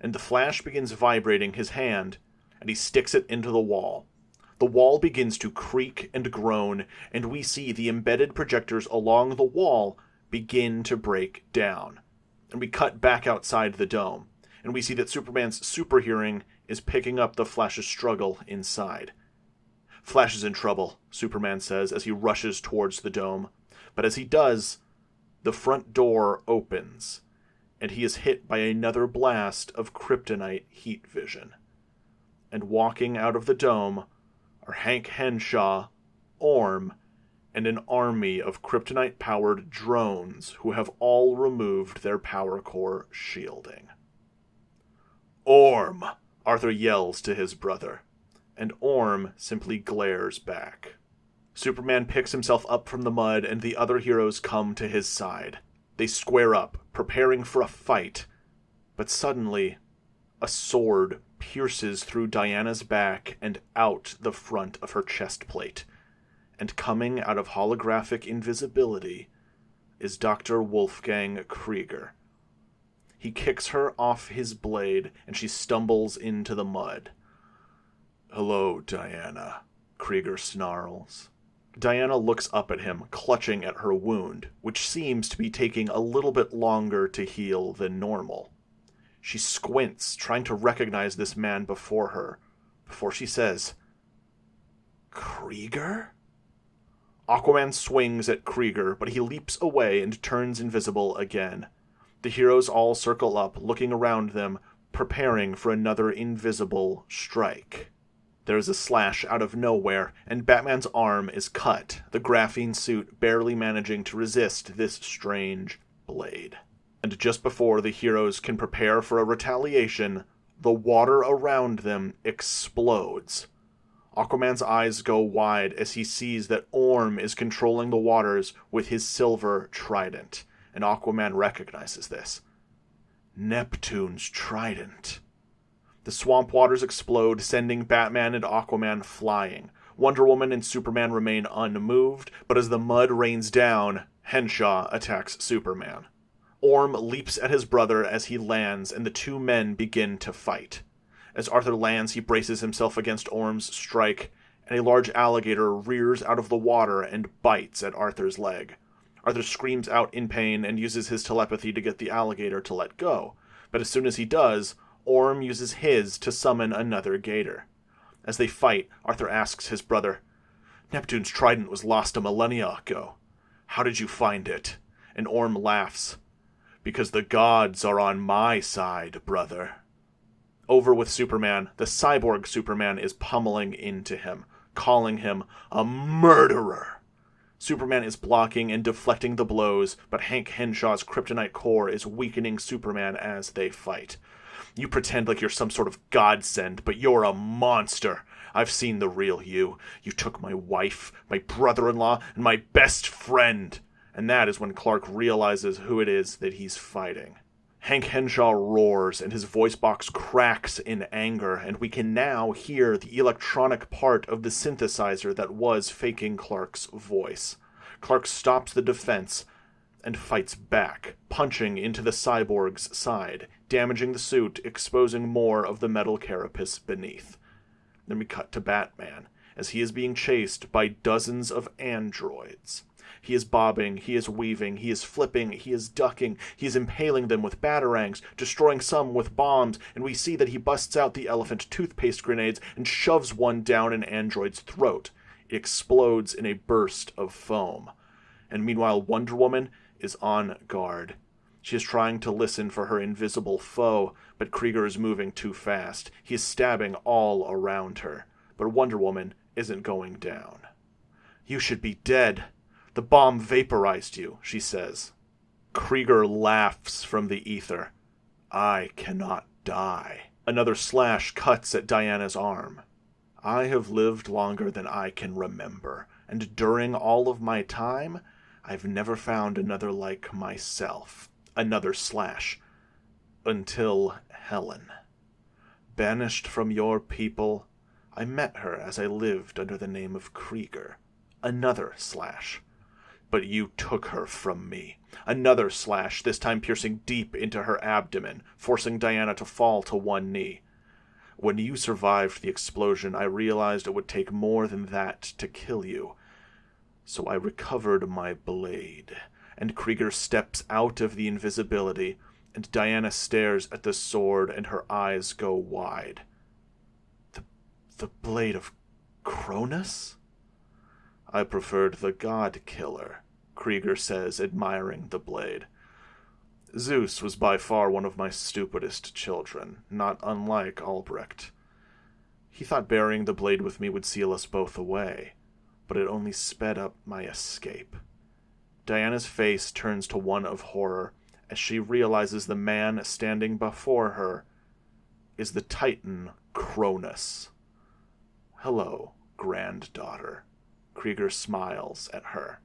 And the Flash begins vibrating his hand, and he sticks it into the wall. The wall begins to creak and groan, and we see the embedded projectors along the wall begin to break down. And we cut back outside the dome, and we see that Superman's super hearing is picking up the Flash's struggle inside. Flash is in trouble, Superman says as he rushes towards the dome. But as he does, the front door opens, and he is hit by another blast of kryptonite heat vision. And walking out of the dome are Hank Henshaw, Orm, and an army of kryptonite-powered drones who have all removed their power core shielding. Orm! Arthur yells to his brother, and Orm simply glares back. Superman picks himself up from the mud, and the other heroes come to his side. They square up, preparing for a fight, but suddenly, a sword pierces through Diana's back and out the front of her chest plate, and coming out of holographic invisibility is Dr. Wolfgang Krieger. He kicks her off his blade, and she stumbles into the mud. Hello, Diana, Krieger snarls. Diana looks up at him, clutching at her wound, which seems to be taking a little bit longer to heal than normal. She squints, trying to recognize this man before her, before she says, Krieger? Aquaman swings at Krieger, but he leaps away and turns invisible again. The heroes all circle up, looking around them, preparing for another invisible strike. There is a slash out of nowhere, and Batman's arm is cut, the graphene suit barely managing to resist this strange blade. And just before the heroes can prepare for a retaliation, the water around them explodes. Aquaman's eyes go wide as he sees that Orm is controlling the waters with his silver trident, and Aquaman recognizes this. Neptune's trident. The swamp waters explode, sending Batman and Aquaman flying. Wonder Woman and Superman remain unmoved, but as the mud rains down, Henshaw attacks Superman. Orm leaps at his brother as he lands, and the two men begin to fight. As Arthur lands, he braces himself against Orm's strike, and a large alligator rears out of the water and bites at Arthur's leg. Arthur screams out in pain and uses his telepathy to get the alligator to let go, but as soon as he does, Orm uses his to summon another gator. As they fight, Arthur asks his brother, Neptune's trident was lost a millennia ago. How did you find it? And Orm laughs. Because the gods are on my side, brother. Over with Superman, the cyborg Superman is pummeling into him, calling him a murderer. Superman is blocking and deflecting the blows, but Hank Henshaw's kryptonite core is weakening Superman as they fight. You pretend like you're some sort of godsend, but you're a monster. I've seen the real you. You took my wife, my brother-in-law, and my best friend. And that is when Clark realizes who it is that he's fighting. Hank Henshaw roars, and his voice box cracks in anger, and we can now hear the electronic part of the synthesizer that was faking Clark's voice. Clark stops the defense and fights back, punching into the cyborg's side, damaging the suit, exposing more of the metal carapace beneath. Then we cut to Batman, as he is being chased by dozens of androids. He is bobbing, he is weaving, he is flipping, he is ducking, he is impaling them with batarangs, destroying some with bombs, and we see that he busts out the elephant toothpaste grenades and shoves one down an android's throat. It explodes in a burst of foam. And meanwhile, Wonder Woman is on guard. She is trying to listen for her invisible foe, but Krieger is moving too fast. He is stabbing all around her. But Wonder Woman isn't going down. "You should be dead. The bomb vaporized you," she says. Krieger laughs from the ether. "I cannot die." Another slash cuts at Diana's arm. "I have lived longer than I can remember, and during all of my time, I've never found another like myself." Another slash. "Until Helen. Banished from your people, I met her as I lived under the name of Krieger." Another slash. "But you took her from me." Another slash, this time piercing deep into her abdomen, forcing Diana to fall to one knee. "When you survived the explosion, I realized it would take more than that to kill you. So I recovered my blade." And Krieger steps out of the invisibility, and Diana stares at the sword and her eyes go wide. The blade of Cronus? "I preferred the God Killer," Krieger says, admiring the blade. "Zeus was by far one of my stupidest children, not unlike Albrecht. He thought burying the blade with me would seal us both away, but it only sped up my escape." Diana's face turns to one of horror as she realizes the man standing before her is the Titan Cronus. "Hello, granddaughter." Krieger smiles at her.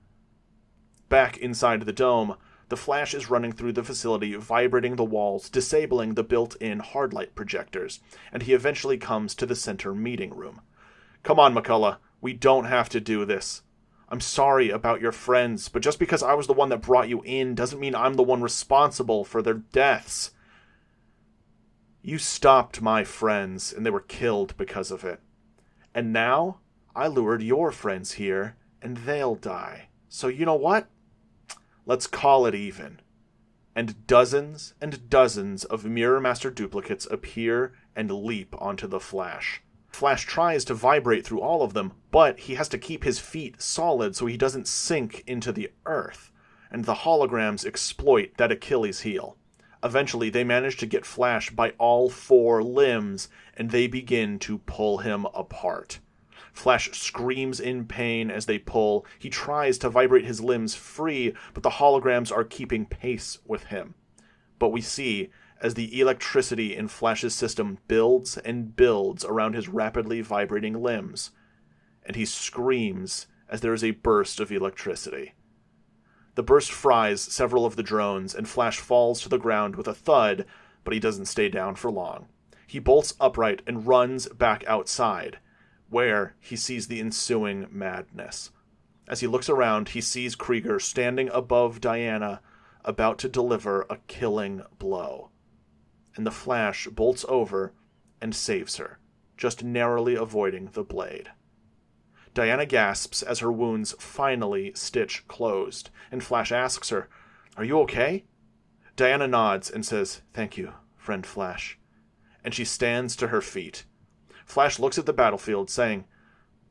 Back inside the dome, the Flash is running through the facility, vibrating the walls, disabling the built-in hardlight projectors, and he eventually comes to the center meeting room. "Come on, McCullough, we don't have to do this. I'm sorry about your friends, but just because I was the one that brought you in doesn't mean I'm the one responsible for their deaths. You stopped my friends, and they were killed because of it. And now, I lured your friends here, and they'll die. So you know what? Let's call it even." And dozens of Mirror Master duplicates appear and leap onto the Flash. Flash tries to vibrate through all of them, but he has to keep his feet solid so he doesn't sink into the earth, and the holograms exploit that Achilles heel. Eventually, they manage to get Flash by all 4 limbs, and they begin to pull him apart. Flash screams in pain as they pull. He tries to vibrate his limbs free, but the holograms are keeping pace with him. But we see, as the electricity in Flash's system builds and builds around his rapidly vibrating limbs, and he screams as there is a burst of electricity. The burst fries several of the drones, and Flash falls to the ground with a thud, but he doesn't stay down for long. He bolts upright and runs back outside, where he sees the ensuing madness. As he looks around, he sees Krieger standing above Diana, about to deliver a killing blow. And the Flash bolts over and saves her, just narrowly avoiding the blade. Diana gasps as her wounds finally stitch closed, and Flash asks her, "Are you okay?" Diana nods and says, "Thank you, friend Flash." And she stands to her feet. Flash looks at the battlefield, saying,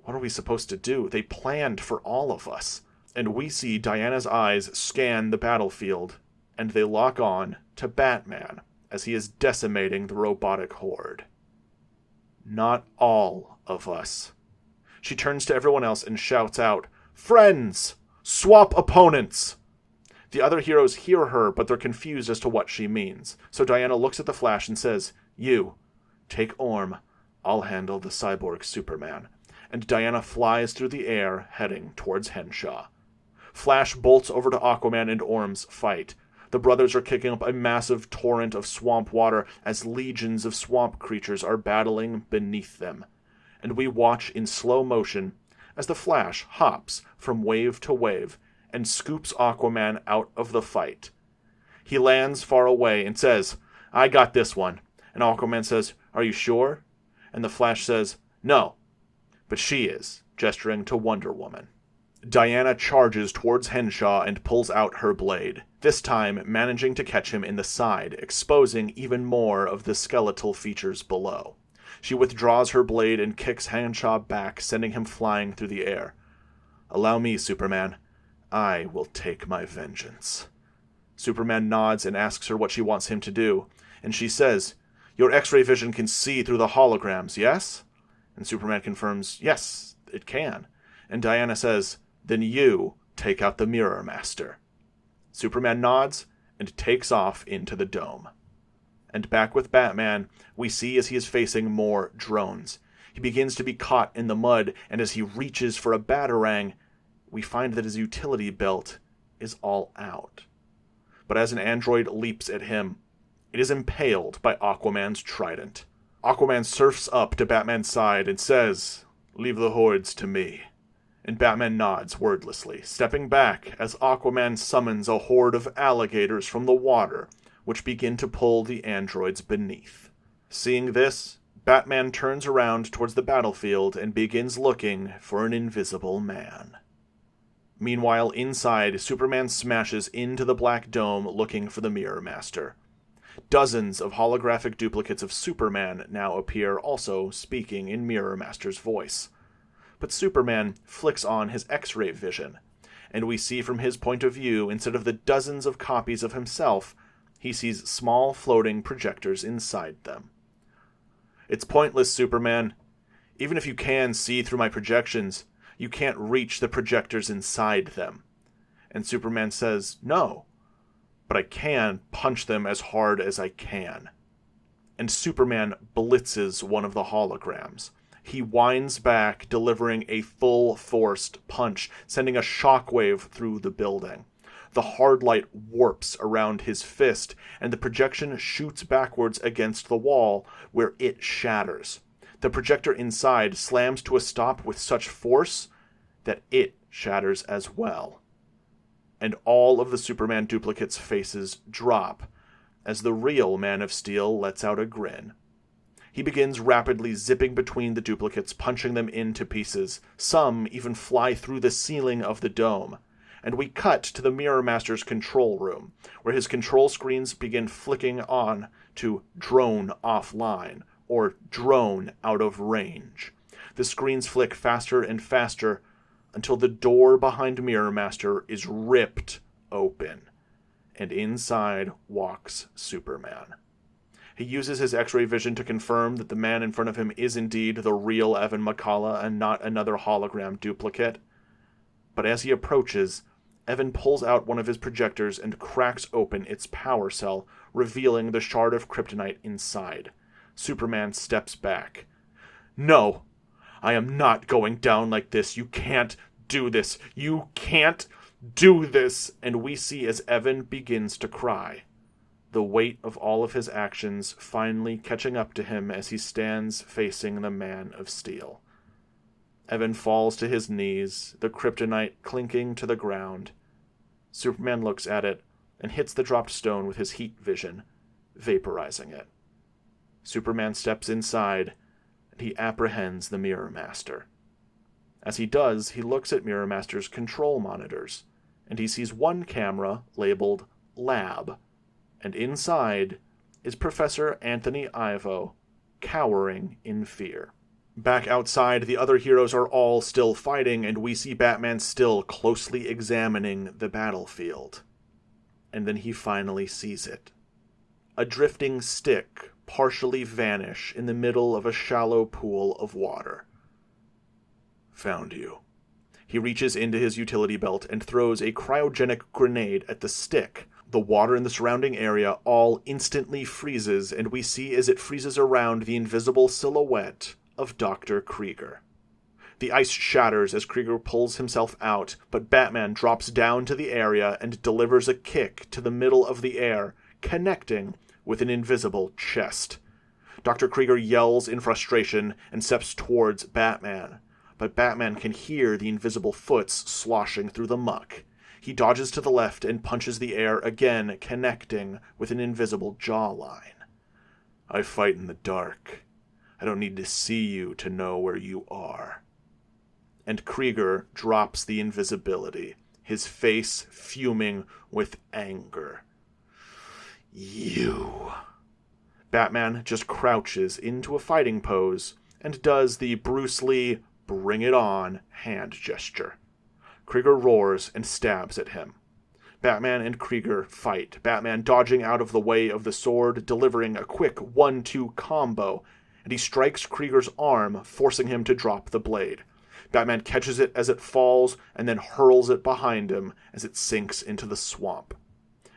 "What are we supposed to do? They planned for all of us." And we see Diana's eyes scan the battlefield, and they lock on to Batman as he is decimating the robotic horde. "Not all of us." She turns to everyone else and shouts out, "Friends! Swap opponents!" The other heroes hear her, but they're confused as to what she means. So Diana looks at the Flash and says, "You, take Orm. I'll handle the cyborg Superman." And Diana flies through the air, heading towards Henshaw. Flash bolts over to Aquaman and Orm's fight. The brothers are kicking up a massive torrent of swamp water as legions of swamp creatures are battling beneath them. And we watch in slow motion as the Flash hops from wave to wave and scoops Aquaman out of the fight. He lands far away and says, "I got this one." And Aquaman says, "Are you sure?" And the Flash says, "No, but she is," gesturing to Wonder Woman. Diana charges towards Henshaw and pulls out her blade, this time managing to catch him in the side, exposing even more of the skeletal features below. She withdraws her blade and kicks Henshaw back, sending him flying through the air. "Allow me, Superman. I will take my vengeance." Superman nods and asks her what she wants him to do, and she says, "Your X-ray vision can see through the holograms, yes?" And Superman confirms, "Yes, it can." And Diana says, "Then you take out the Mirror Master." Superman nods and takes off into the dome. And back with Batman, we see as he is facing more drones. He begins to be caught in the mud, and as he reaches for a batarang, we find that his utility belt is all out. But as an android leaps at him, it is impaled by Aquaman's trident. Aquaman surfs up to Batman's side and says, "Leave the hordes to me." And Batman nods wordlessly, stepping back as Aquaman summons a horde of alligators from the water, which begin to pull the androids beneath. Seeing this, Batman turns around towards the battlefield and begins looking for an invisible man. Meanwhile, inside, Superman smashes into the Black Dome looking for the Mirror Master. Dozens of holographic duplicates of Superman now appear, also speaking in Mirror Master's voice. But Superman flicks on his X-ray vision, and we see from his point of view, instead of the dozens of copies of himself, he sees small floating projectors inside them. "It's pointless, Superman. Even if you can see through my projections, you can't reach the projectors inside them." And Superman says, "No, but I can punch them as hard as I can." And Superman blitzes one of the holograms. He winds back, delivering a full-forced punch, sending a shockwave through the building. The hard light warps around his fist, and the projection shoots backwards against the wall, where it shatters. The projector inside slams to a stop with such force that it shatters as well. And all of the Superman duplicates' faces drop, as the real Man of Steel lets out a grin. He begins rapidly zipping between the duplicates, punching them into pieces. Some even fly through the ceiling of the dome. And we cut to the Mirror Master's control room, where his control screens begin flicking on to drone offline, or drone out of range. The screens flick faster and faster until the door behind Mirror Master is ripped open, and inside walks Superman. He uses his X-ray vision to confirm that the man in front of him is indeed the real Evan McCullough and not another hologram duplicate. But as he approaches, Evan pulls out one of his projectors and cracks open its power cell, revealing the shard of kryptonite inside. Superman steps back. "No! I am not going down like this. You can't do this. You can't do this!" And we see as Evan begins to cry, the weight of all of his actions finally catching up to him as he stands facing the Man of Steel. Evan falls to his knees, the kryptonite clinking to the ground. Superman looks at it and hits the dropped stone with his heat vision, vaporizing it. Superman steps inside, and he apprehends the Mirror Master. As he does, he looks at Mirror Master's control monitors, and he sees one camera labeled Lab, and inside is Professor Anthony Ivo, cowering in fear. Back outside, the other heroes are all still fighting, and we see Batman still closely examining the battlefield. And then he finally sees it. A drifting stick partially vanish in the middle of a shallow pool of water. "Found you." He reaches into his utility belt and throws a cryogenic grenade at the stick. The water in the surrounding area all instantly freezes, and we see as it freezes around the invisible silhouette of Dr. Krieger. The ice shatters as Krieger pulls himself out, but Batman drops down to the area and delivers a kick to the middle of the air, connecting with an invisible chest. Dr. Krieger yells in frustration and steps towards Batman, but Batman can hear the invisible foots sloshing through the muck. He dodges to the left and punches the air again, connecting with an invisible jawline. "I fight in the dark. I don't need to see you to know where you are." and Krieger drops the invisibility, his face fuming with anger. You. Batman just crouches into a fighting pose and does the Bruce Lee bring it on hand gesture. Krieger roars and stabs at him. Batman and Krieger fight, Batman dodging out of the way of the sword, delivering a quick 1-2 combo, and he strikes Krieger's arm, forcing him to drop the blade. Batman catches it as it falls and then hurls it behind him as it sinks into the swamp.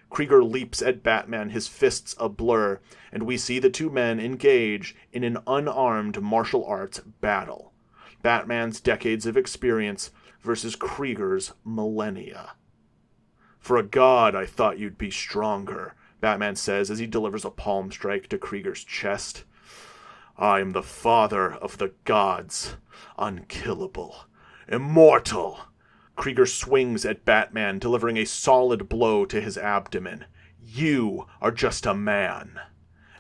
Krieger leaps at Batman, his fists a blur, and we see the two men engage in an unarmed martial arts battle. Batman's decades of experience versus Krieger's millennia. For a god, I thought you'd be stronger, Batman says as he delivers a palm strike to Krieger's chest. I am the father of the gods, unkillable, immortal. Krieger swings at Batman, delivering a solid blow to his abdomen. You are just a man.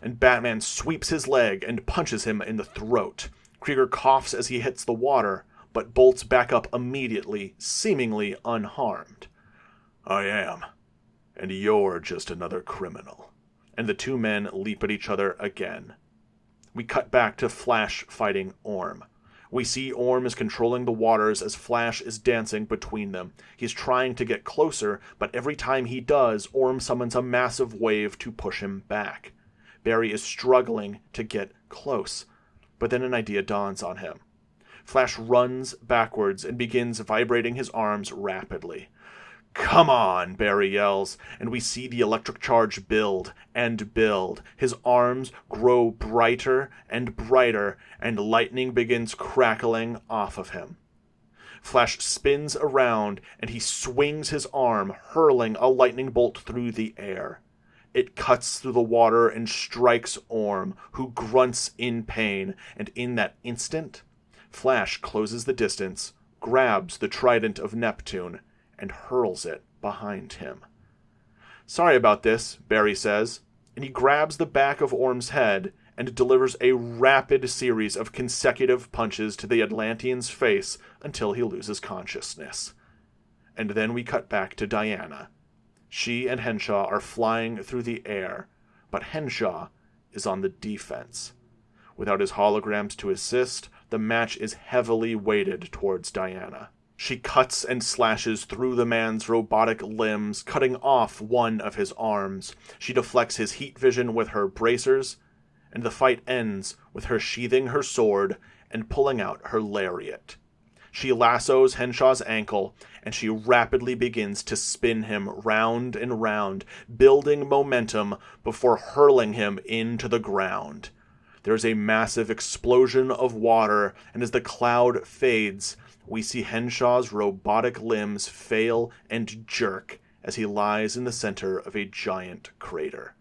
And Batman sweeps his leg and punches him in the throat. Krieger coughs as he hits the water, but bolts back up immediately, seemingly unharmed. I am, and you're just another criminal. And the two men leap at each other again. We cut back to Flash fighting Orm. We see Orm is controlling the waters as Flash is dancing between them. He's trying to get closer, but every time he does, Orm summons a massive wave to push him back. Barry is struggling to get close, but then an idea dawns on him. Flash runs backwards and begins vibrating his arms rapidly. Come on, Barry yells, and we see the electric charge build and build. His arms grow brighter and brighter, and lightning begins crackling off of him. Flash spins around, and he swings his arm, hurling a lightning bolt through the air. It cuts through the water and strikes Orm, who grunts in pain, and in that instant, Flash closes the distance, grabs the Trident of Neptune, and hurls it behind him. Sorry about this, Barry says, and he grabs the back of Orm's head and delivers a rapid series of consecutive punches to the Atlantean's face until he loses consciousness. And then we cut back to Diana. She and Henshaw are flying through the air, but Henshaw is on the defense. Without his holograms to assist, the match is heavily weighted towards Diana. She cuts and slashes through the man's robotic limbs, cutting off one of his arms. She deflects his heat vision with her bracers, and the fight ends with her sheathing her sword and pulling out her lariat. She lassos Henshaw's ankle, and she rapidly begins to spin him round and round, building momentum before hurling him into the ground. There's a massive explosion of water, and as the cloud fades, we see Henshaw's robotic limbs fail and jerk as he lies in the center of a giant crater.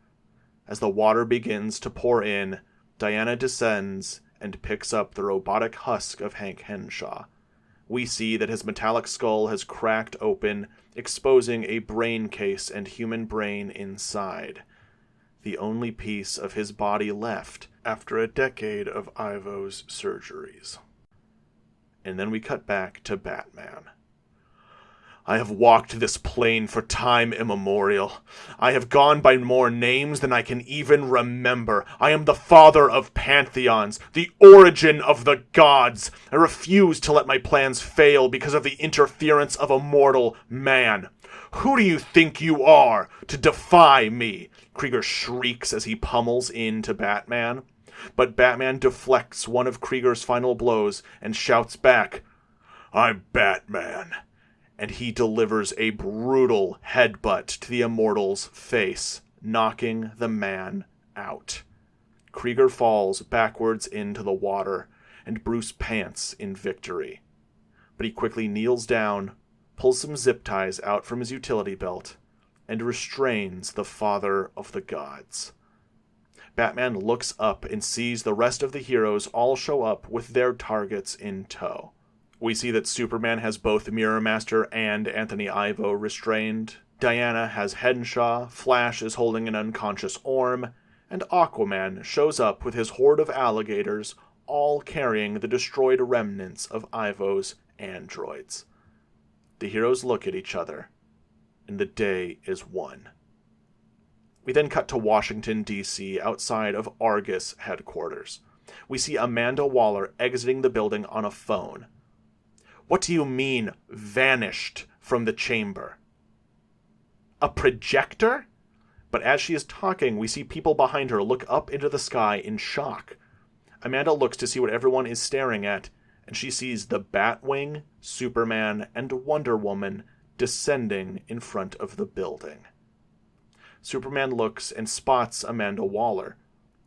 As the water begins to pour in, Diana descends and picks up the robotic husk of Hank Henshaw. We see that his metallic skull has cracked open, exposing a brain case and human brain inside. The only piece of his body left after a decade of Ivo's surgeries. And then we cut back to Batman. I have walked this plane for time immemorial. I have gone by more names than I can even remember. I am the father of pantheons, the origin of the gods. I refuse to let my plans fail because of the interference of a mortal man. Who do you think you are to defy me? Krieger shrieks as he pummels into Batman. But Batman deflects one of Krieger's final blows and shouts back, I'm Batman. And he delivers a brutal headbutt to the Immortal's face, knocking the man out. Krieger falls backwards into the water, and Bruce pants in victory. But he quickly kneels down, pulls some zip ties out from his utility belt, and restrains the father of the gods. Batman looks up and sees the rest of the heroes all show up with their targets in tow. We see that Superman has both Mirror Master and Anthony Ivo restrained. Diana has Henshaw, Flash is holding an unconscious Orm, and Aquaman shows up with his horde of alligators, all carrying the destroyed remnants of Ivo's androids. The heroes look at each other, and the day is won. We then cut to Washington, D.C., outside of Argus headquarters. We see Amanda Waller exiting the building on a phone. What do you mean, vanished from the chamber? A projector? But as she is talking, we see people behind her look up into the sky in shock. Amanda looks to see what everyone is staring at, and she sees the Batwing, Superman, and Wonder Woman descending in front of the building. Superman looks and spots Amanda Waller.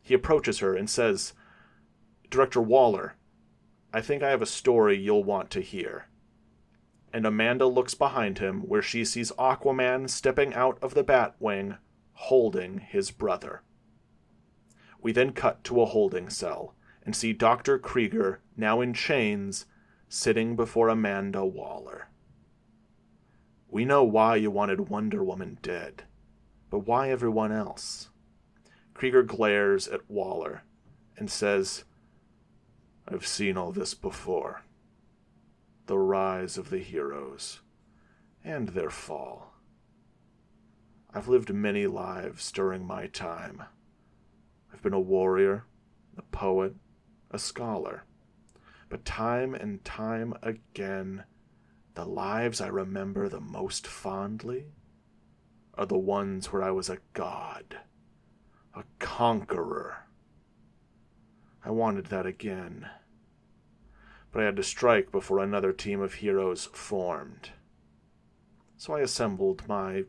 He approaches her and says, "Director Waller, I think I have a story you'll want to hear." And Amanda looks behind him where she sees Aquaman stepping out of the Batwing, holding his brother. We then cut to a holding cell and see Dr. Krieger, now in chains, sitting before Amanda Waller. "We know why you wanted Wonder Woman dead, but why everyone else?" Krieger glares at Waller and says, "I've seen all this before. The rise of the heroes, and their fall. I've lived many lives during my time. I've been a warrior, a poet, a scholar. But time and time again, the lives I remember the most fondly are the ones where I was a god, a conqueror. I wanted that again. But I had to strike before another team of heroes formed. So I assembled my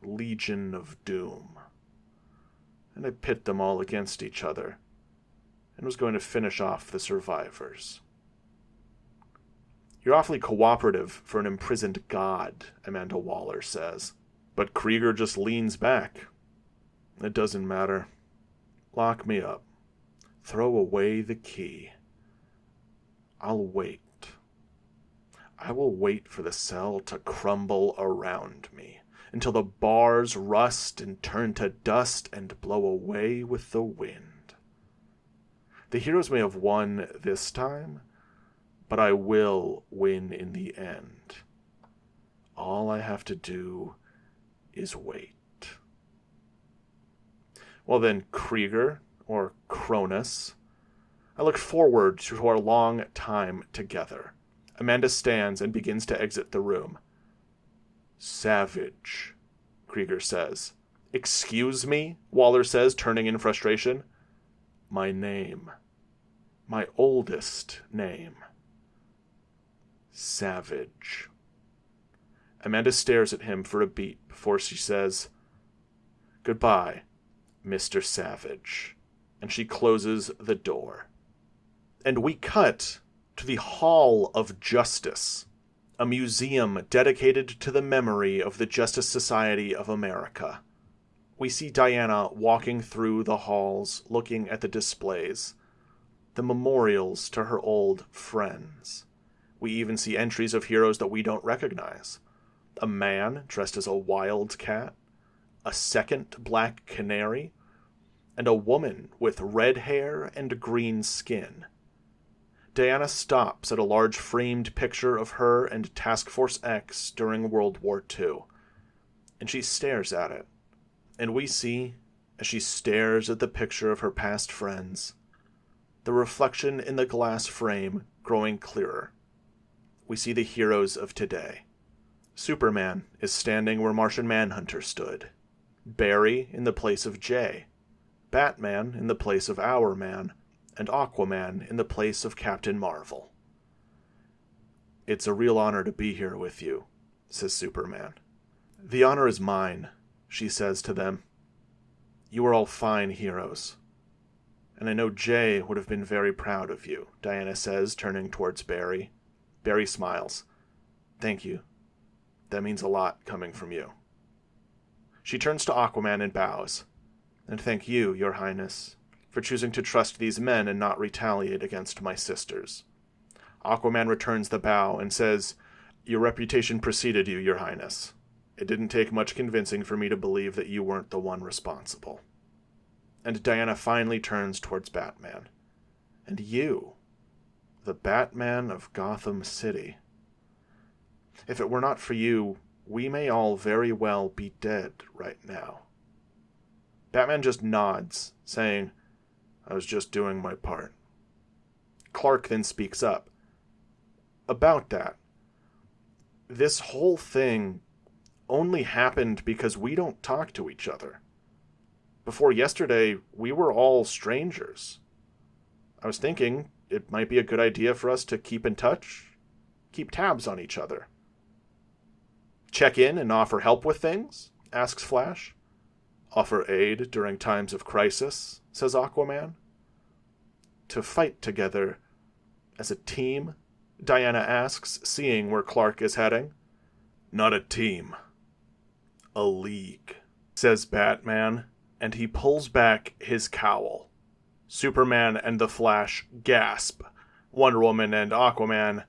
Legion of Doom, and I pit them all against each other, and was going to finish off the survivors." "You're awfully cooperative for an imprisoned god," Amanda Waller says. But Krieger just leans back. "It doesn't matter. Lock me up. Throw away the key. I'll wait. I will wait for the cell to crumble around me, until the bars rust and turn to dust and blow away with the wind. The heroes may have won this time, but I will win in the end. All I have to do is wait." Well then, Krieger, or Cronus, I look forward to our long time together. Amanda stands and begins to exit the room. "Savage," Krieger says. "Excuse me," Waller says, turning in frustration. "My name. My oldest name. Savage." Amanda stares at him for a beat before she says, "Goodbye, Mr. Savage," and she closes the door. And we cut to the Hall of Justice, a museum dedicated to the memory of the Justice Society of America. We see Diana walking through the halls, looking at the displays, the memorials to her old friends. We even see entries of heroes that we don't recognize. A man dressed as a wildcat, a second black canary, and a woman with red hair and green skin. Diana stops at a large framed picture of her and Task Force X during World War II, and she stares at it. And we see, as she stares at the picture of her past friends, the reflection in the glass frame growing clearer. We see the heroes of today. Superman is standing where Martian Manhunter stood, Barry in the place of Jay, Batman in the place of Our Man, and Aquaman in the place of Captain Marvel. "It's a real honor to be here with you," says Superman. "The honor is mine," she says to them. "You are all fine heroes. And I know Jay would have been very proud of you," Diana says, turning towards Barry. Barry smiles. "Thank you. That means a lot coming from you." She turns to Aquaman and bows. "And thank you, Your Highness, for choosing to trust these men and not retaliate against my sisters." Aquaman returns the bow and says, "Your reputation preceded you, Your Highness. It didn't take much convincing for me to believe that you weren't the one responsible." And Diana finally turns towards Batman. "And you, the Batman of Gotham City, If it were not for you, we may all very well be dead right now. Batman just nods, saying, I was just doing my part. Clark then speaks up. About that. This whole thing only happened because we don't talk to each other. Before yesterday, we were all strangers. I was thinking it might be a good idea for us to keep in touch, keep tabs on each other. Check in and offer help with things? Asks Flash. Offer aid during times of crisis, says Aquaman. To fight together as a team? Diana asks, seeing where Clark is heading. Not a team. A league, says Batman, and he pulls back his cowl. Superman and the Flash gasp. Wonder Woman and Aquaman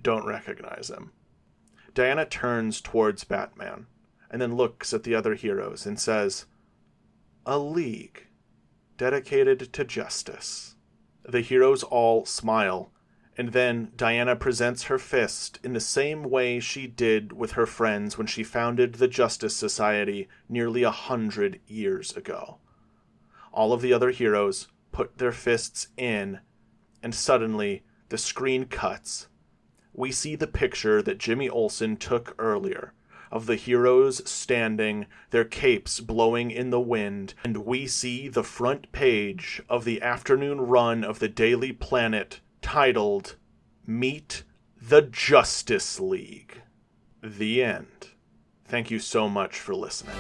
don't recognize him. Diana turns towards Batman, and then looks at the other heroes and says, A league dedicated to justice. The heroes all smile, and then Diana presents her fist in the same way she did with her friends when she founded the Justice Society nearly 100 years ago. All of the other heroes put their fists in, and suddenly the screen cuts. We see the picture that Jimmy Olsen took earlier of the heroes standing, their capes blowing in the wind, and we see the front page of the afternoon run of the Daily Planet titled, Meet the Justice League. The end. Thank you so much for listening.